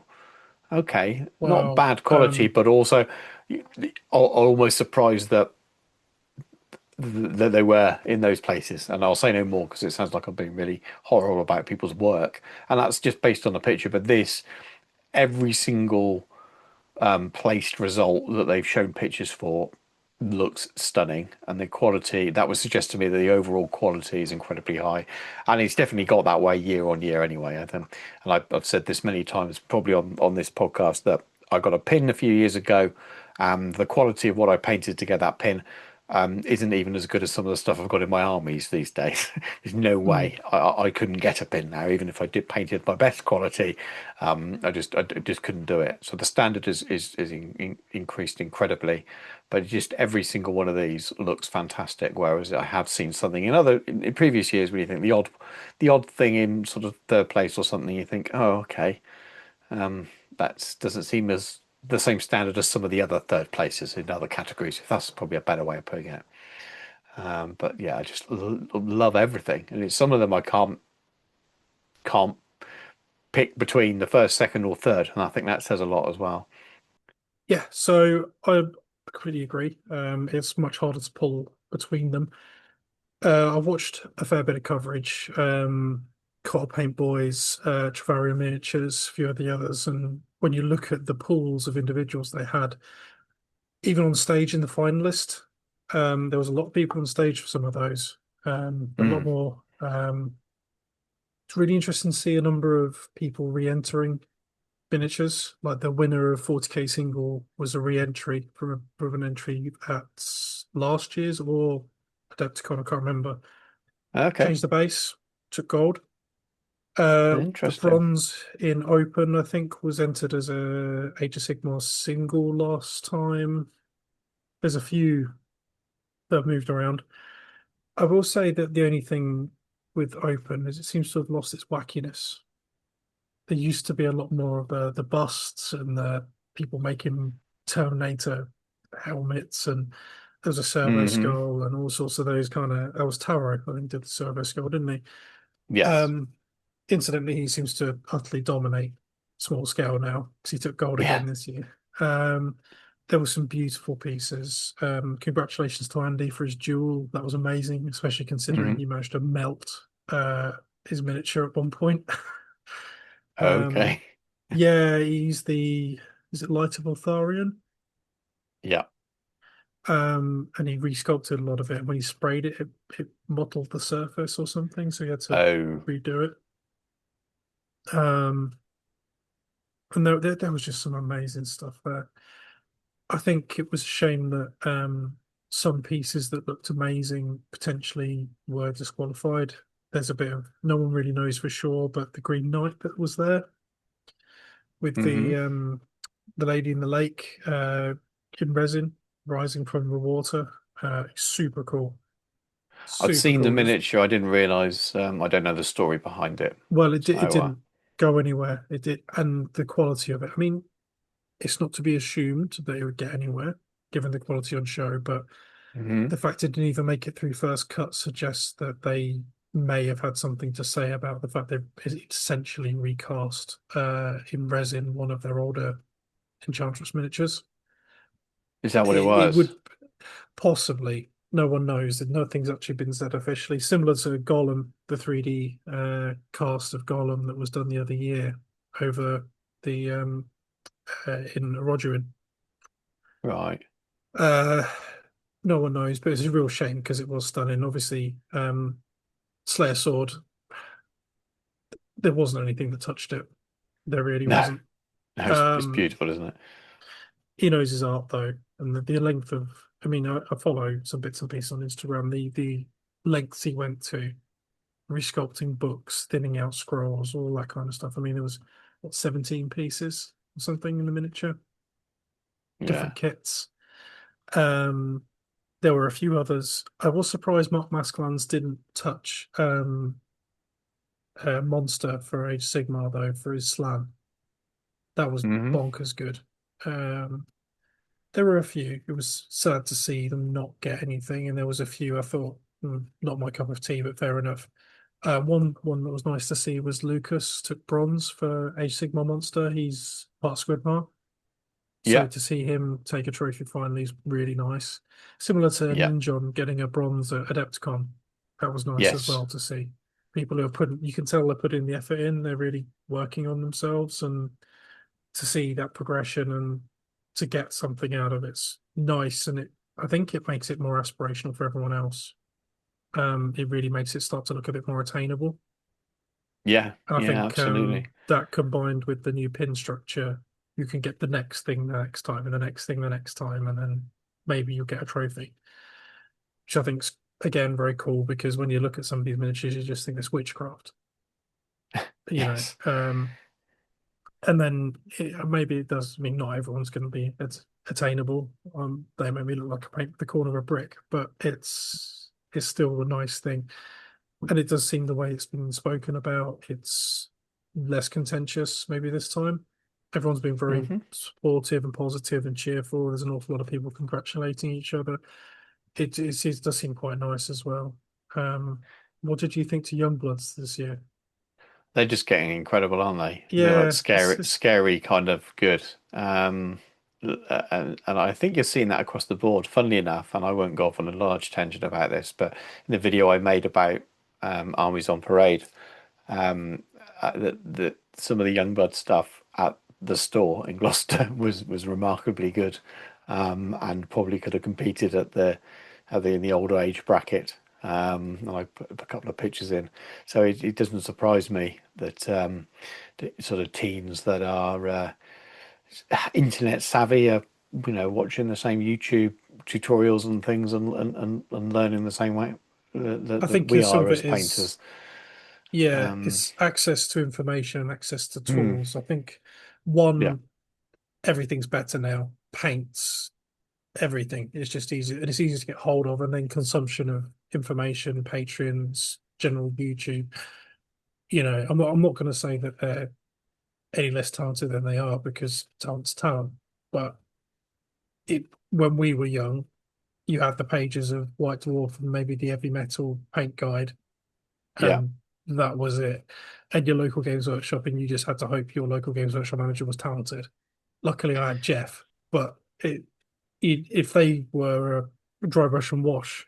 oh, okay, not Well, bad quality, but also almost surprised that that they were in those places. And I'll say no more because it sounds like I'm being really horrible about people's work. And that's just based on the picture. But this, every single placed result that they've shown pictures for looks stunning, and the quality that would suggest to me that the overall quality is incredibly high, and it's definitely got that way year on year anyway. I think, and I've said this many times, probably on this podcast, that I got a pin a few years ago. The quality of what I painted to get that pin isn't even as good as some of the stuff I've got in my armies these days. There's no Mm. way I couldn't get a pin now, even if I did paint it my best quality. I just couldn't do it. So the standard is increased incredibly, but just every single one of these looks fantastic. Whereas I have seen something in previous years when you think the odd thing in sort of third place or something, you think, oh, okay, that doesn't seem as the same standard as some of the other third places in other categories. If that's probably a better way of putting it. But yeah, I just love everything, and it's some of them I can't pick between the first, second, or third, and I think that says a lot as well. Yeah, so I completely agree. It's much harder to pull between them. I've watched a fair bit of coverage. Cottle Paint Boys, Travaria Miniatures, a few of the others, and when you look at the pools of individuals they had, even on stage in the finalist, there was a lot of people on stage for some of those. A lot Mm. more. It's really interesting to see a number of people re-entering miniatures. Like the winner of 40K single was a re-entry from an entry at last year's or Adepticon, I can't remember. Okay, Changed the base, took gold. The interesting. bronze in open, I think, was entered as a Age of Sigmar single last time. There's a few that have moved around. I will say that the only thing with open is it seems to have lost its wackiness. There used to be a lot more of the busts and the people making Terminator helmets, and there was a servo Hmm. skull and all sorts of those kind of. That was Taro, I think, did the servo skull, didn't he? Yes. Um, Incidentally, he seems to utterly dominate small scale now because he took gold Yeah. again this year. Um, there were some beautiful pieces. Congratulations to Andy for his duel. That was amazing, especially considering Hmm. he managed to melt his miniature at one point. Um, Okay. yeah, he's the is it Light of Lotharian? Yeah. And he resculpted a lot of it. When he sprayed it, it mottled the surface or something, so he had to Oh. redo it. Um, and there was just some amazing stuff there. I think it was a shame that some pieces that looked amazing potentially were disqualified. There's a bit of no one really knows for sure, but the Green Knight that was there with Hmm. the lady in the lake in resin rising from the water, super cool, I'd super seen the cool. miniature. I didn't realize. I don't know the story behind it. Well, it So. didn't go anywhere. It did, and the quality of it. I mean, it's not to be assumed that it would get anywhere given the quality on show, but Hmm. the fact it didn't even make it through first cut suggests that they may have had something to say about the fact they've essentially recast in resin one of their older Enchantress miniatures. Is that what it It was? would possibly, no one knows that nothing's actually been said officially. Similar to Gollum, the 3D cast of Gollum that was done the other year over the in Rogerin. Right. Uh, no one knows, but it's a real shame because it was stunning. Obviously, Slayer Sword, there wasn't anything that touched it. There really No. wasn't. No. It's Um, beautiful, isn't it? he knows his art though, and the length of. I mean, I follow some bits and pieces on Instagram. The lengths he went to, resculpting books, thinning out scrolls, all that kind of stuff. I mean, there was what 17 pieces or something in the miniature, Yeah. different kits. Um, there were a few others. I was surprised Mark Mascalans didn't touch Monster for Age Sigmar though for his slam. That was Hmm. bonkers good. Um, there were a few. It was sad to see them not get anything, and there was a few I thought, not my cup of tea, but fair enough. One that was nice to see was Lucas took bronze for Age Sigmar Monster. He's part Squidmar. So Yeah. to see him take a trophy finally is really nice. Similar to Yeah. Ninjon getting a bronze at Adepticon. That was nice as Yes. well to see. People who are putting, you can tell they're putting the effort in, they're really working on themselves, and to see that progression and to get something out of it's nice. And I think it makes it more aspirational for everyone else. It really makes it start to look a bit more attainable. Yeah. And I Yeah. think Absolutely. that combined with the new pin structure, you can get the next thing the next time and the next thing the next time, and then maybe you'll get a trophy, which I think's again very cool because when you look at some of these miniatures, you just think it's witchcraft, you know. Yes. And then maybe it does. I mean, not everyone's going to be attainable. They maybe look like a paint with the corner of a brick, but it's still a nice thing. And it does seem the way it's been spoken about, it's less contentious maybe this time. Everyone's been very Hmm. supportive and positive and cheerful. There's an awful lot of people congratulating each other. It does seem quite nice as well. Um, what did you think to Youngbloods this year? They're just getting incredible, aren't they? They're like Yeah, scary, scary kind of good. And I think you're seeing that across the board. Funnily enough, and I won't go off on a large tangent about this, but in the video I made about armies on parade, um, some of the Youngblood stuff at the store in Gloucester was remarkably good, and probably could have competed in the older age bracket. And I put a couple of pictures in, so it doesn't surprise me that the sort of teens that are internet savvy are watching the same YouTube tutorials and things and learning the same way I that think we some are of as it is, painters. yeah, Um, it's access to information and access to mm, tools. I think yeah, one, everything's better now. Paints, everything. It's just easy and it's easy to get hold of. And then consumption of information, Patreons, general YouTube. I'm not going to say that they're any less talented than they are because talent's talent. But when we were young, you had the pages of White Dwarf and maybe the Heavy Metal paint guide, yeah, and that was it. And your local Games Workshop, and you just had to hope your local Games Workshop manager was talented. Luckily, I had Jeff, but if they were a dry brush and wash,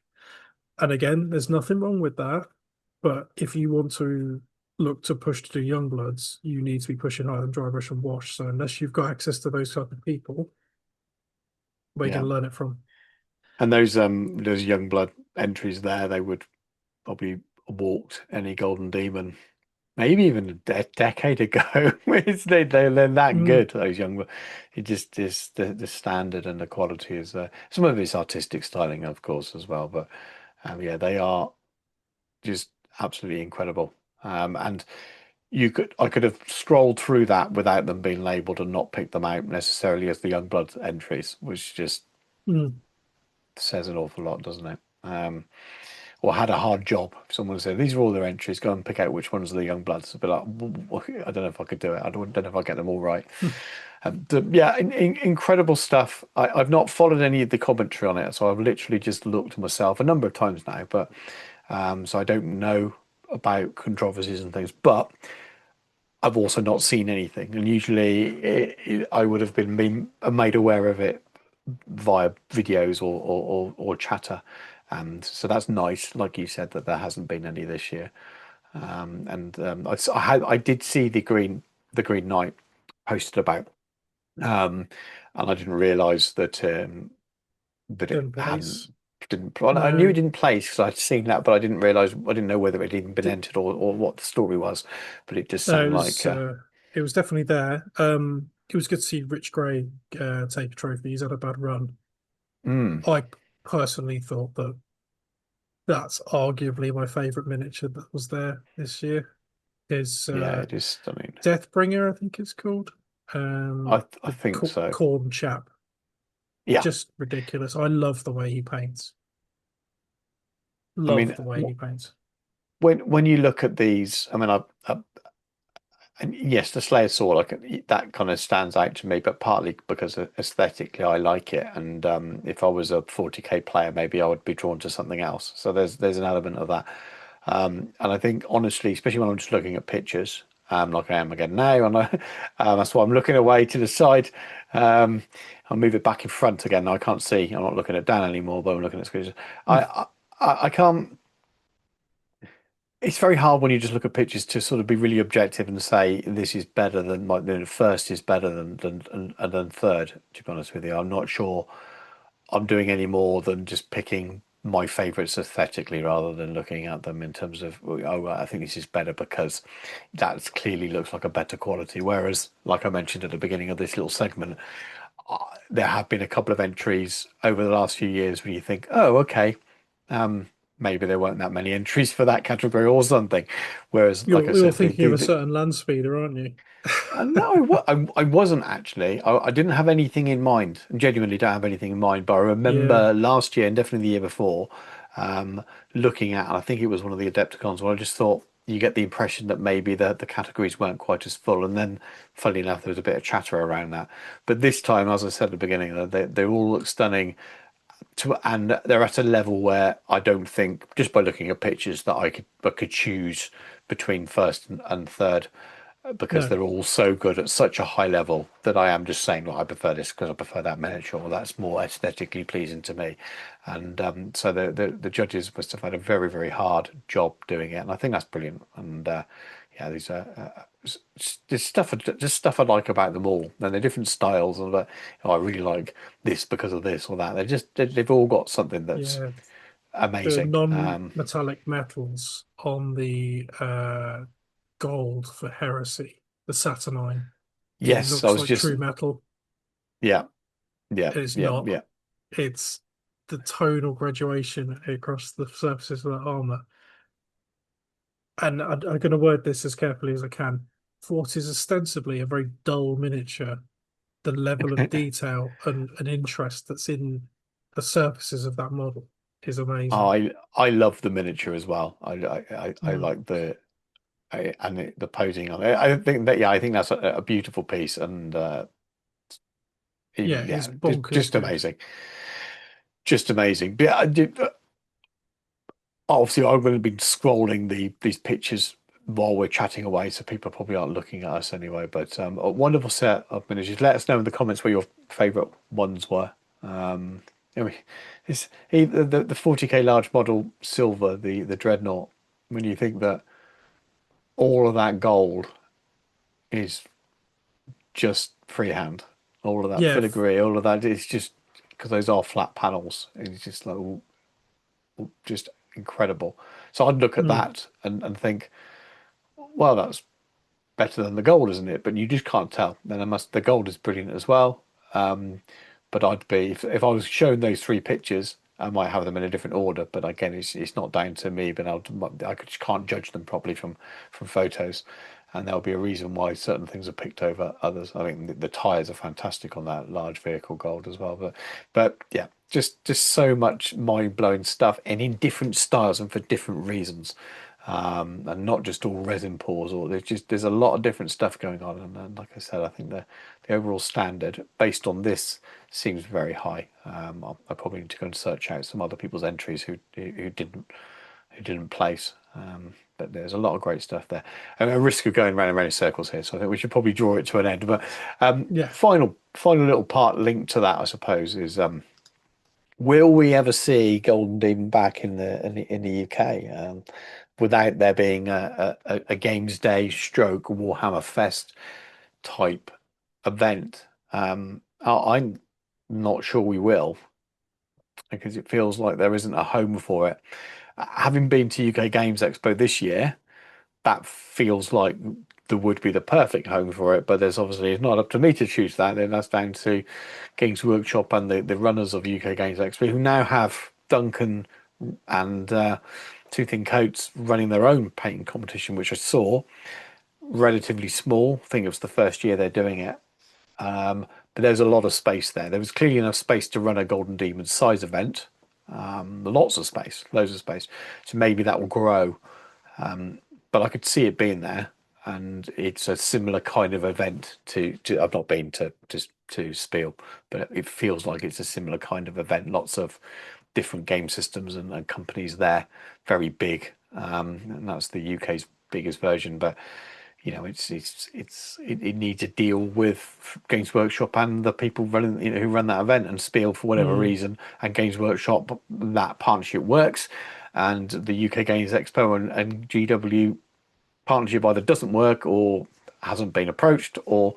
and again, there's nothing wrong with that, but if you want to look to push to do young bloods, you need to be pushing higher than dry brush and wash. So unless you've got access to those type of people, where you yeah. going to learn it from? And those young blood entries there, they would probably walked any golden demon, maybe even a decade ago. They're that Mm, good. Those young, it just is the standard and the quality is there. Some of it's artistic styling, of course, as well. But yeah, they are just absolutely incredible. And I could have scrolled through that without them being labelled and not picked them out necessarily as the young blood entries, which just mm. says an awful lot, doesn't it? Or had a hard job. If someone said, "These are all their entries. Go and pick out which ones are the young bloods." I'd be like, "I don't know if I could do it. I don't know if I get them all right." Yeah, incredible stuff. I've not followed any of the commentary on it, so I've literally just looked myself a number of times now. But so I don't know about controversies and things, but I've also not seen anything. And usually, I would have been made aware of it via videos or chatter. And so that's nice, like you said, that there hasn't been any this year. And I did see the Green Knight posted about, um, and I didn't realise that it Didn't hadn't place. didn't. Well, I knew it No, didn't place because I'd seen that, but I didn't know whether it had even been entered or what the story was. But it just no, sounded like, it was definitely there. It was good to see Rich Gray take a trophy. He's had a bad run. mm, I personally thought that that's arguably my favourite miniature that was there this year. Is yeah, it is stunning. Deathbringer, I think it's called. I The think so. corn chap. Yeah, Just ridiculous. I love the way he paints. I Love mean, the way he paints. when you look at these, I mean, and yes, the Slayer sword, that kind of stands out to me, but partly because aesthetically I like it, and if I was a 40k player, maybe I would be drawn to something else. So there's an element of that, and I think honestly, especially when I'm just looking at pictures, like I am again now, and that's why I'm looking away to the side. Um, I'll move it back in front again. I can't see. I'm not looking at Dan anymore, but I'm looking at screens. I can't. It's very hard when you just look at pictures to sort of be really objective and say this is better than like the first is better than third. To be honest with you, I'm not sure I'm doing any more than just picking my favourites aesthetically rather than looking at them in terms of, oh, I think this is better because that clearly looks like a better quality. Whereas, like I mentioned at the beginning of this little segment, there have been a couple of entries over the last few years where you think, oh, okay, maybe there weren't that many entries for that category or something. Whereas, like I You're said, thinking of a certain land speeder, aren't you? no, I wasn't actually. I didn't have anything in mind. I genuinely don't have anything in mind. But I Yeah, remember last year and definitely the year before, looking at, I think it was one of the Adepticons where I just thought you get the impression that maybe the categories weren't quite as full. And then, funnily enough, there was a bit of chatter around that. But this time, as I said at the beginning, they all look stunning. And they're at a level where I don't think, just by looking at pictures, that I could choose between first and third because no, they're all so good at such a high level that I am just saying, well, I prefer this because I prefer that miniature, or that's more aesthetically pleasing to me. And so the judges must have had a very, very hard job doing it, and I think that's brilliant. And yeah, these are there's stuff just stuff I like about them all, and they're different styles. And I really like this because of this or that. They've all got something that's yeah, the amazing. non-metallic metals on the gold for Heresy, the Saturnine. It Yes, I looks was like just true metal. yeah, yeah, It's yeah, not. yeah. It's the tonal graduation across the surfaces of that armor. And I'm going to word this as carefully as I can. For what is ostensibly a very dull miniature, the level of detail and interest that's in the surfaces of that model is amazing. I love the miniature as well. I Mm. like the posing on it. I think that yeah, I think that's a beautiful piece and Yeah, even it's yeah, bonkers just good. amazing, just amazing. But yeah, obviously I've only been scrolling these pictures while we're chatting away, so people probably aren't looking at us anyway. But a wonderful set of miniatures. Let us know in the comments where your favourite ones were. I mean, it's the 40k large model silver, the dreadnought. When you think that all of that gold is just freehand, all of that Yeah, filigree, all of that is just because those are flat panels. It's just like just incredible. So I'd look at mm, that and think, well, that's better than the gold, isn't it? But you just can't tell. Then the gold is brilliant as well. Um, but I'd be if I was shown those three pictures, I might have them in a different order. But again, it's not down to me. But just can't judge them properly from photos, and there'll be a reason why certain things are picked over others. I think the tires are fantastic on that large vehicle gold as well. But yeah, just so much mind blowing stuff, and in different styles and for different reasons and not just all resin pours. Or there's a lot of different stuff going on, and like I said, I think the overall standard based on this seems very high. I probably need to go and search out some other people's entries who didn't place. But there's a lot of great stuff there. And a risk of going round and round in circles here, so I think we should probably draw it to an end. But yeah, final little part linked to that, I suppose, is will we ever see Golden Demon back in the UK without there being a Games Day stroke Warhammer Fest type event? I'm not sure we will because it feels like there isn't a home for it. Having been to UK Games Expo this year, that feels like there would be the perfect home for it, but there's obviously it's not up to me to choose that. Then that's down to Games Workshop and the runners of UK Games Expo, who now have Duncan and Tooth and Coats running their own painting competition, which I saw relatively small. I think it was the first year they're doing it. But there's a lot of space there. There was clearly enough space to run a Golden Demon size event. Lots of space, loads of space. So maybe that will grow. But I could see it being there, and it's a similar kind of event to I've not been to Spiel, but it feels like it's a similar kind of event. Lots of different game systems and companies there, very big, and that's the UK's biggest version. But it needs to deal with Games Workshop and the people running, who run that event, and Spiel for whatever Mm, reason, and Games Workshop, that partnership works, and the UK Games Expo and GW partnership either doesn't work or hasn't been approached, or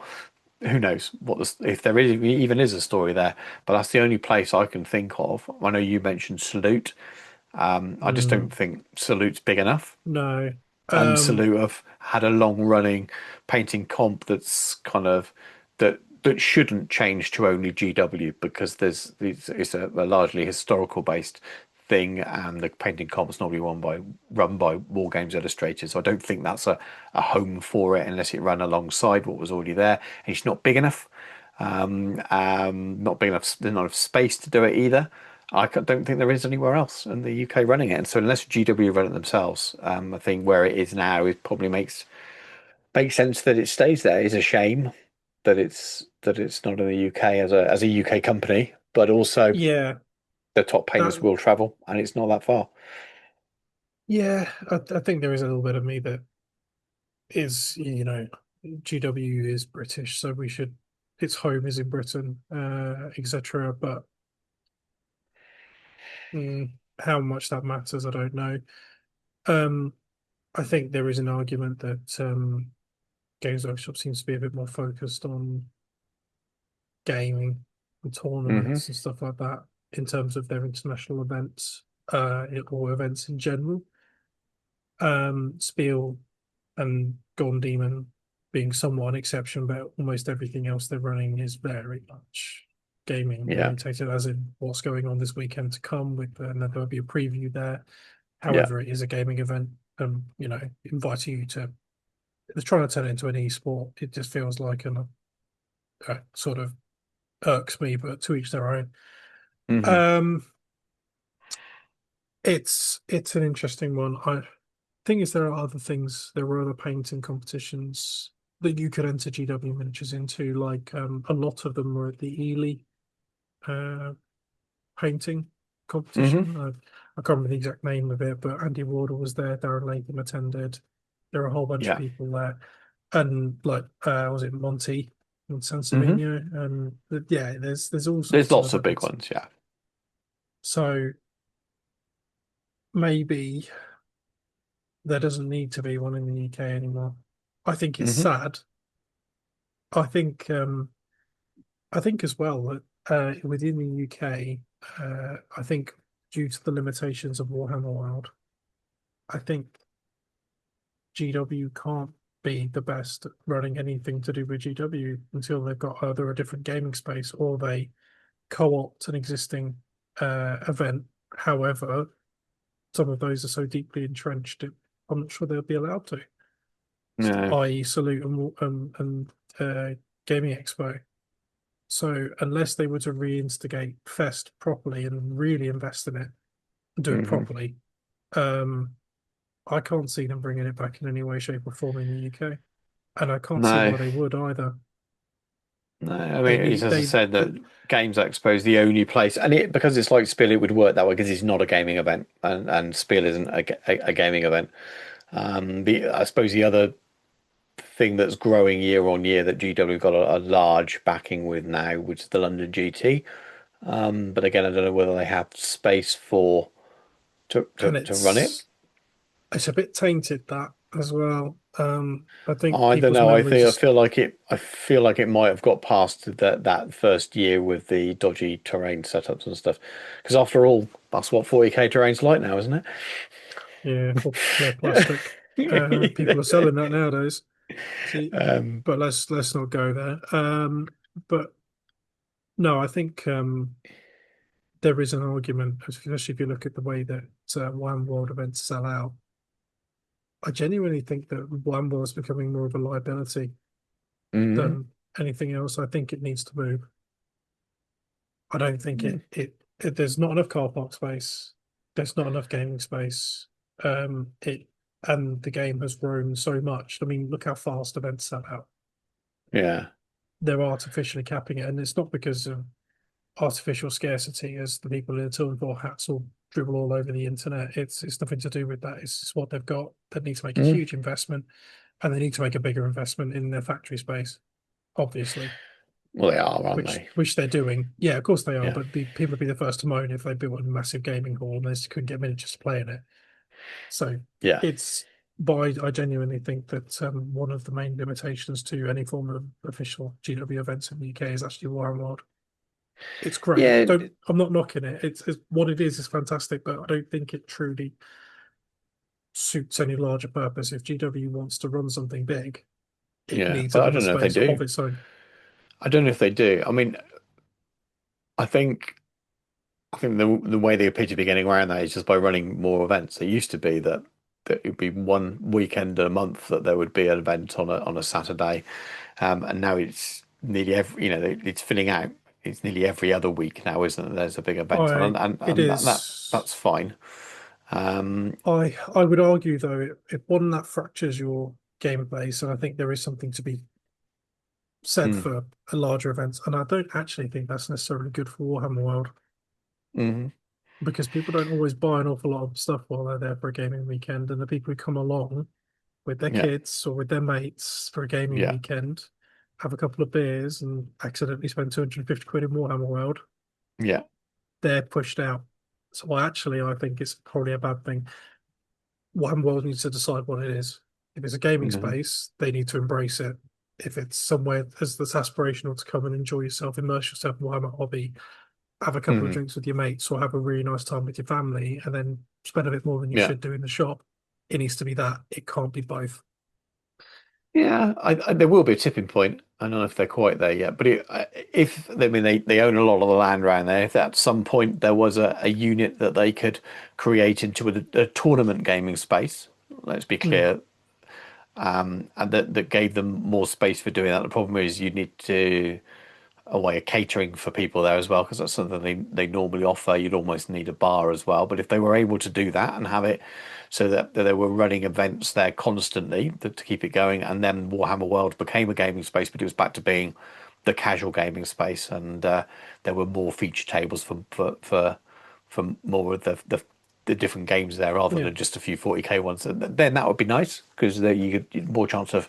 who knows if there is even is a story there. But that's the only place I can think of. I know you mentioned Salute. I just don't mm, think Salute's big enough, no. and Um, Salute have had a long running painting comp that's kind of that shouldn't change to only GW, because it's a largely historical based thing, and the painting comp's normally run by War Games Illustrated. So I don't think that's a home for it unless it ran alongside what was already there. And it's not big enough. Not big enough. There's not enough space to do it either. Don't think there is anywhere else in the UK running it. And so unless GW run it themselves, I think where it is now, it probably makes sense that it stays there. It's a shame that it's not in the UK as a UK company, but also yeah, the top painters that will travel, and it's not that far. yeah, I think there is a little bit of me that is, GW is British, so we should its home is in Britain, etc. But how much that matters, I don't know. Um, I think there is an argument that Games Workshop seems to be a bit more focused on gaming and Hmm. tournaments and stuff like that in terms of their international events, or events in general. Spiel and Gone Demon being somewhat an exception, but almost everything else they're running is very much gaming Yeah, orientated, as in what's going on this weekend to come with, and then there'll be a preview there. yeah. However, it is a gaming event, inviting you to, they're trying to turn it into an e-sport. It just feels like an sort of irks me, but to each their own. Hmm. Um, it's an interesting one. I thing is, there are other things. There were other painting competitions that you could enter GW miniatures into. Like a lot of them were at the Ely uh, painting Hmm. competition. I can't remember the exact name of it, but Andy Wardle was there. Darren Latham attended. There were a whole bunch of Yeah. people there, and like was it Monty in San Hmm. Savino? And yeah, there's all There's sorts of lots of big events. ones. Yeah. So maybe there doesn't need to be one in the UK anymore. I think it's Hmm. sad. I think I think as well that within the UK, I think due to the limitations of Warhammer World, I think GW can't be the best at running anything to do with GW until they've got either a different gaming space or they co-opt an existing event. However, some of those are so deeply entrenched, I'm not sure they'll be allowed to, Yeah. i.e., Salute and Gaming Expo. So unless they were to reinstigate Fest properly and really invest in it and do it Hmm. properly, um, I can't see them bringing it back in any way, shape, or form in the UK, and I can't see No. why they would either. No, I They mean, it's need as I they said, that Games Expo is the only place, and because it's like Spiel, it would work that way because it's not a gaming event, and Spiel isn't a gaming event. I suppose the other thing that's growing year on year that GW got a large backing with now, which is the London GT. But again, I don't know whether they have space for and to run it. it's a bit tainted that as well. I think I don't people's know. memories are I feel like it might have got past that first year with the dodgy terrain setups and stuff. Because after all, that's what 40k terrain's like now, isn't yeah, or clear plastic. People are it? selling that nowadays. See, um, but let's not go there. But no, I think there is an argument, especially if you look at the way that one world events sell out. I genuinely think that one world is becoming more of a liability mhm. than anything else. I think it needs to move. I don't think there's not enough car park space. There's not enough gaming space. It and the game has grown so much. I mean, look how fast events sell out. Yeah. They're artificially capping it, and it's not because of artificial scarcity, as the people in the tinfoil hats will dribble all over the internet. It's nothing to do with that. It's what they've got. They need to make a Mm. huge investment, and they need to make a bigger investment in their factory space, obviously, Well, they are, aren't which they? which they're doing. Yeah, of course they are, Yeah. but people would be the first to moan if they built a massive gaming hall and they just couldn't get miniatures to play in it. So Yeah. it's, but I genuinely think that one of the main limitations to any form of official GW events in the UK is actually Warhammer World. It's great. Yeah. Don't I'm not knocking it. It's what it is fantastic, but I don't think it truly suits any larger purpose. If GW wants to run something big, it Yeah. needs But I another don't know if they space do. of its own. I don't know if they do. I mean, I think the way they appear to be getting around that is just by running more events. It used to be that it'd be one weekend a month that there would be an event on a Saturday, and now it's nearly every it's filling out. It's nearly every other week now, isn't it? There's a big event, I it and is. that's fine. Um, I would argue though it one that fractures your game base, and I think there is something to be said mm, for a larger events, and I don't actually think that's necessarily good for Warhammer World mhm. because people don't always buy an awful lot of stuff while they're there for a gaming weekend, and the people who come along with their Yeah, kids or with their mates for a gaming yeah, weekend have a couple of beers and accidentally spend 250 quid in Warhammer World, yeah, they're pushed out. So I think it's probably a bad thing. Warhammer World needs to decide what it is. If it's a gaming mhm. space, they need to embrace it. If it's somewhere that's aspirational to come and enjoy yourself, immerse yourself in Warhammer hobby, have a couple of Mhm. drinks with your mates, or have a really nice time with your family, and then spend a bit more than you Yeah. should do in the shop, it needs to be that. It can't be both. Yeah, there will be a tipping point. I don't know if they're quite there yet, but if I mean they own a lot of the land around there. If at some point there was a unit that they could create into a tournament gaming space, let's be Mm, clear, and that gave them more space for doing that. The problem is you need to a way of catering for people there as well, because that's something they normally offer. You'd almost need a bar as well. But if they were able to do that and have it so that they were running events there constantly to keep it going, and then Warhammer World became a gaming space, but it was back to being the casual gaming space, and there were more feature tables for more of the different games there rather yeah, than just a few 40k ones. Then that would be nice because you get more chance of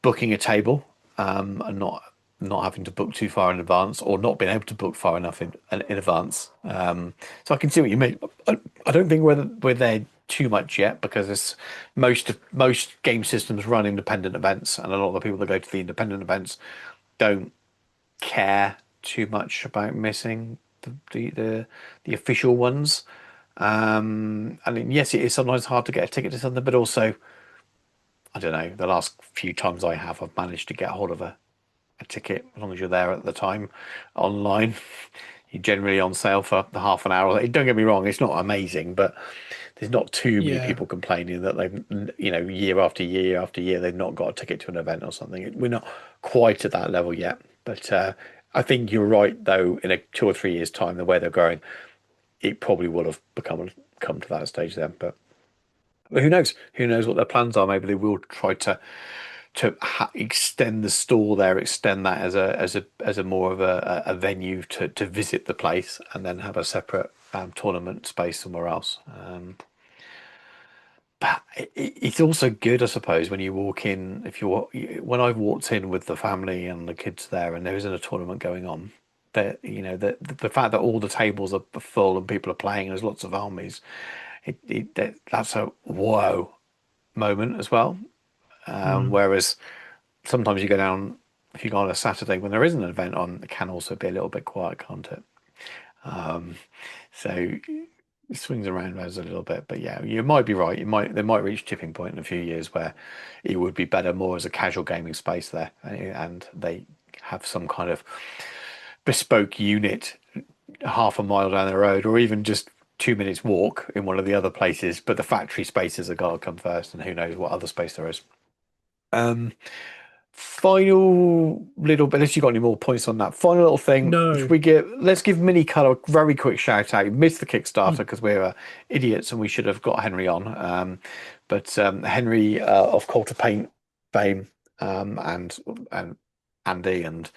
booking a table and not having to book too far in advance or not being able to book far enough in advance. So I can see what you mean. I don't think we're there too much yet because it's most game systems run independent events, and a lot of the people that go to the independent events don't care too much about missing the official ones. I mean, yes, it is sometimes hard to get a ticket to something, but also I don't know. The last few times I've managed to get hold of a ticket as long as you're there at the time online. You're generally on sale for the half an hour. Don't get me wrong, it's not amazing, but there's not too many yeah, people complaining that they've, year after year after year, they've not got a ticket to an event or something. We're not quite at that level yet, but I think you're right though. In a 2 or 3 years' time, the way they're going, it probably will have come to that stage then. But who knows? Who knows what their plans are? Maybe they will try to extend the store there, extend that as a more of a venue to visit the place, and then have a separate tournament space somewhere else. But it's also good, I suppose, when you walk in. If you're when I've walked in with the family and the kids there, and there isn't a tournament going on, that the fact that all the tables are full and people are playing, and there's lots of armies. That's a whoa moment as well. mm, Whereas sometimes you go down, if you go on a Saturday when there isn't an event on, it can also be a little bit quiet, can't it? So it swings around those a little bit. But yeah, you might be right. They might reach tipping point in a few years where it would be better more as a casual gaming space there, and they have some kind of bespoke unit half a mile down the road, or even just 2 minutes walk in one of the other places. But the factory spaces have got to come first, and who knows what other space there is. Um, Final little bit, unless you got any more points on that. Final little thing, should no, we give? Let's give Mini Color a very quick shout out. We missed the Kickstarter mm, because we were idiots and we should have got Henry on. But Henry of Coulter Paint fame, and Andy and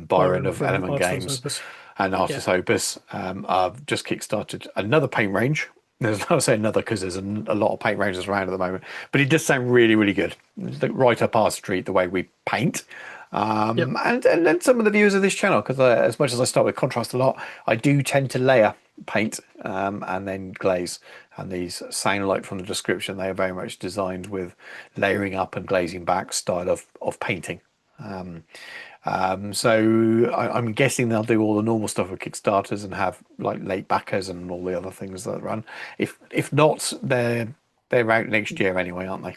Byron Byron of from Element Arsenal's Games Opus. and Yeah, Artis Opus, I've just kickstarted another paint range. There's I'll say another because there's a lot of paint ranges around at the moment, but it does sound really, really good. It's like right up our street the way we paint, Yep. and then some of the viewers of this channel because as much as I start with contrast a lot, I do tend to layer paint and then glaze. And these sound like from the description they are very much designed with layering up and glazing back style of painting. So I'm guessing they'll do all the normal stuff with Kickstarters and have like late backers and all the other things that run. If not, they're out next year anyway, aren't they?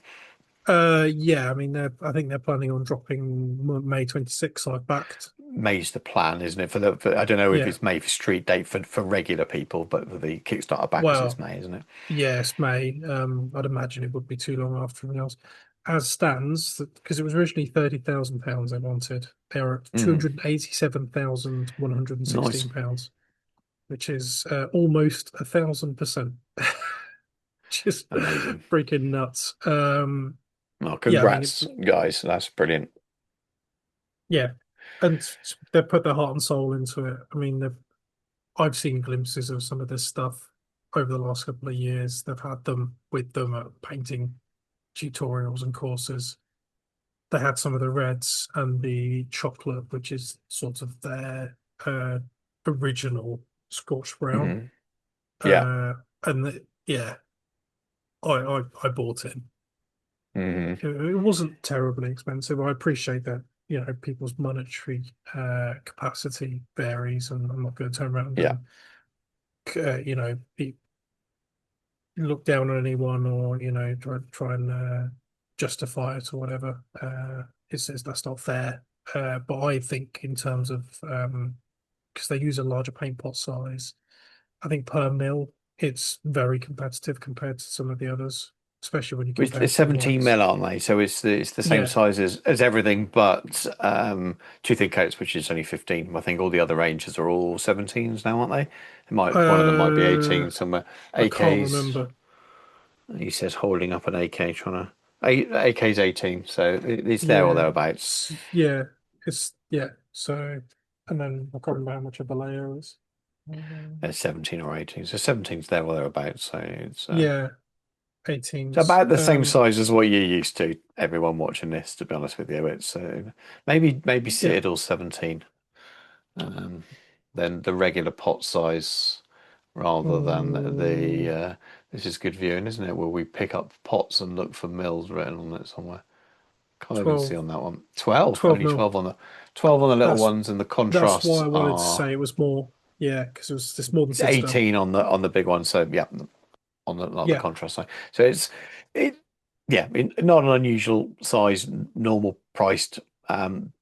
Yeah, I mean, I think they're planning on dropping May 26th. I've backed. May's the plan, isn't it? I don't know if Yeah. it's May for street date for regular people, but for the Kickstarter backers, it's Well, May, isn't it? yes, May. I'd imagine it would be too long after everything else. As stands, because it was originally £30,000 they wanted, they're at Mm, nice, £287,116, which is almost 1,000%, which is amazing. freaking nuts. Well, Yeah, I mean, congrats, guys. That's brilliant. yeah, and they put their heart and soul into it. I mean, I've seen glimpses of some of this stuff over the last couple of years. They've had them with them at painting tutorials and courses. They had some of the reds and the chocolate, which is sort of their original Scorched brown. Hmm. Yeah. Uh, and yeah, I bought it. Hmm. It wasn't terribly expensive. I appreciate that, people's monetary capacity varies, and I'm not going to turn around Yeah. and look down on anyone, or try and justify it or whatever. It's that's not fair. But I think in terms of because they use a larger paint pot size, I think per mil it's very competitive compared to some of the others, especially when you compare It's to the 17 whites. mil, aren't they? So it's the same Yeah. size as everything, but two thin coats, which is only 15. I think all the other ranges are all 17s now, aren't they? It might one of them might be Uh, 18 somewhere. I can't AK's remember. he says holding up an AK trying to AK's 18, so it's there or Yeah. thereabouts. Yeah. It's yeah. So, and then I can't remember how much of the layer is. It's 17 or 18, so 17's there or thereabouts. So Yeah, it's 18s. about the same size as what you're used to. Everyone watching this, to be honest with you, it's maybe Yeah. Citadel 17. Um, than the regular pot size rather than the Mm, this is good viewing, isn't it? Where we pick up pots and look for mils written on it somewhere. Can't even see 12, on that one. 12, 12 only mil. 12 on the little That's ones, and the that's contrasts why I wanted to are say it was more. Yeah, because it's more than it's Citadel. 18 on the big one. So yeah, on the not the Yeah. contrast side. So it yeah, not an unusual size, normal priced.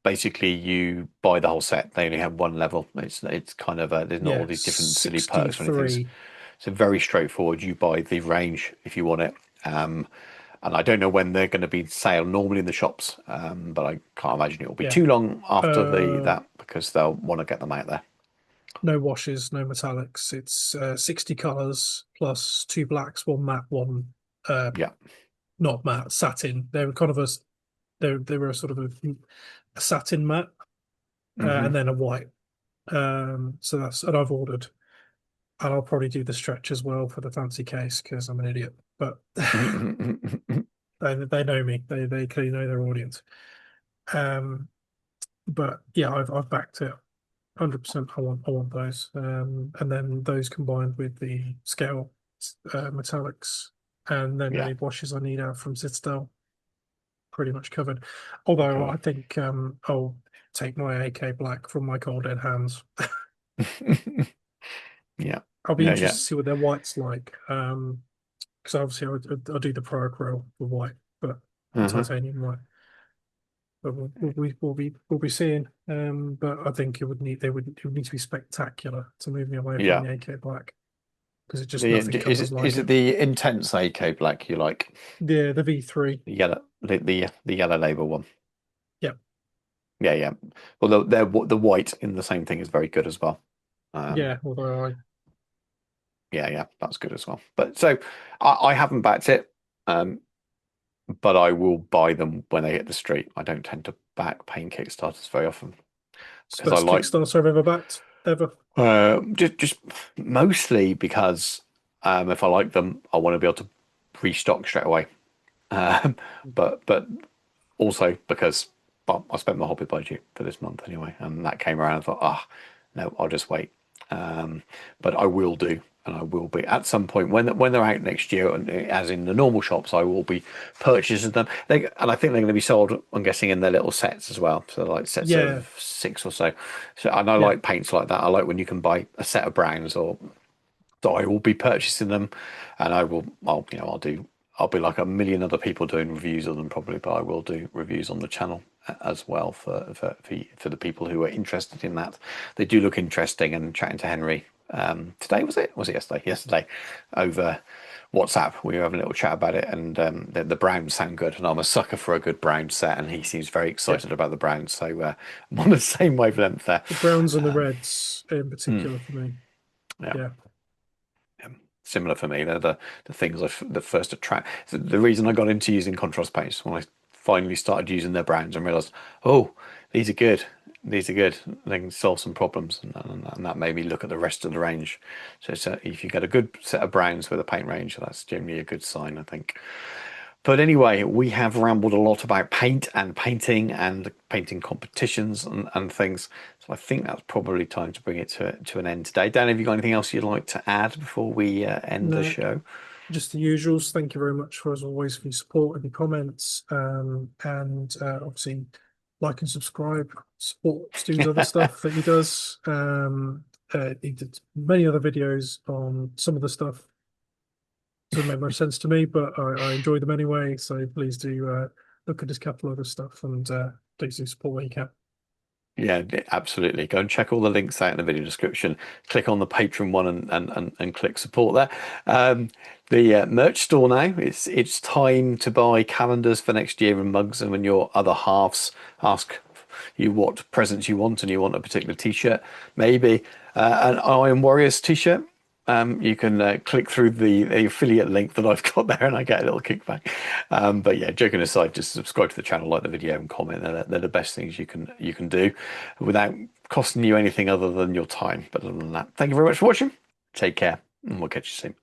Basically, you buy the whole set. They only have one level. It's kind of there's not all Yeah. these different silly perks or anything. 63. So very straightforward. You buy the range if you want it. And I don't know when they're going to be sale normally in the shops, but I can't imagine it will be Yeah. too long after the Uh, that because they'll want to get them out there. no washes, no metallics. It's 60 colors plus two blacks, one matte, one Yeah. not matte, satin. They were kind of they were sort of a satin matte, and Hmm. then a white. So that's and I've ordered, and I'll probably do the stretch as well for the fancy case because I'm an idiot. But they know me. They clearly know their audience. Um, but yeah, I've backed it 100%. I want those. And then those combined with the scale metallics, and then Yeah. any washes I need out from Citadel, pretty much covered. Although Cool. I think I'll take my AK Black from my cold dead hands. Yeah. I'll be Yeah. interested Yeah. to see what their white's like. Because obviously I'll do the Pro Acryl with white, but the Uh-huh. titanium white. But we'll be seeing. But I think it would need to be spectacular to move me away from Yeah. the AK Black because it just The nothing covers is like it it. the intense AK black you like? The V3. The yellow the yellow label one. Yeah, Yeah, yeah. Although the white in the same thing is very good as well. Um, yeah. Although I yeah, yeah, that's good as well. But so I haven't backed it, um, but I will buy them when they hit the street. I don't tend to back paint Kickstarters very often it's the because I best like Kickstarter I've ever backed ever. just mostly because. If I like them, I want to be able to restock straight away. Um, but also because, well, I spent my hobby budget for this month anyway, and that came around. I thought, no, I'll just wait. But I will do, and I will be at some point when they're out next year, and as in the normal shops, I will be purchasing them. And I think they're going to be sold, I'm guessing, in their little sets as well. So like sets Yeah, of 6 or so. So and I yeah, like paints like that. I like when you can buy a set of browns or. So I will be purchasing them, and I'll be like a million other people doing reviews of them probably, but I will do reviews on the channel as well for the people who are interested in that. They do look interesting. And chatting to Henry today, was it yesterday? Yesterday, over WhatsApp, we were having a little chat about it, and the browns sound good, and I'm a sucker for a good brown set, and he seems very yeah. excited about the browns, so I'm on the same wavelength there. The browns and the reds in particular for me. Yeah. Yeah, Similar for me. They're the things that first attract. So the reason I got into using contrast paints when I finally started using their browns and realised, oh, these are good. These are good. They can solve some problems, and that made me look at the rest of the range. So if you get a good set of browns with a paint range, that's generally a good sign, I think. But anyway, we have rambled a lot about paint and painting and painting competitions and things. So I think that's probably time to bring it to an end today. Dan, have you got anything else you'd like to add before we end the no, show? just the usuals. Thank you very much for as always for your support and your comments, and obviously like and subscribe. Support Stu's other stuff that he does. He did many other videos on some of the stuff. Doesn't make much sense to me, but I enjoy them anyway. So please do look at his catalogue of stuff and please do support where you can. Yeah, absolutely. Go and check all the links out in the video description. Click on the Patreon one and click support there. The merch store now. It's time to buy calendars for next year and mugs. And when your other halves ask you what presents you want and you want a particular T-shirt, maybe an Iron Warriors T-shirt. You can click through the affiliate link that I've got there and I get a little kickback. But yeah, joking aside, just subscribe to the channel, like the video and comment. They're the best things you can do without costing you anything other than your time. But other than that, thank you very much for watching. Take care and we'll catch you soon.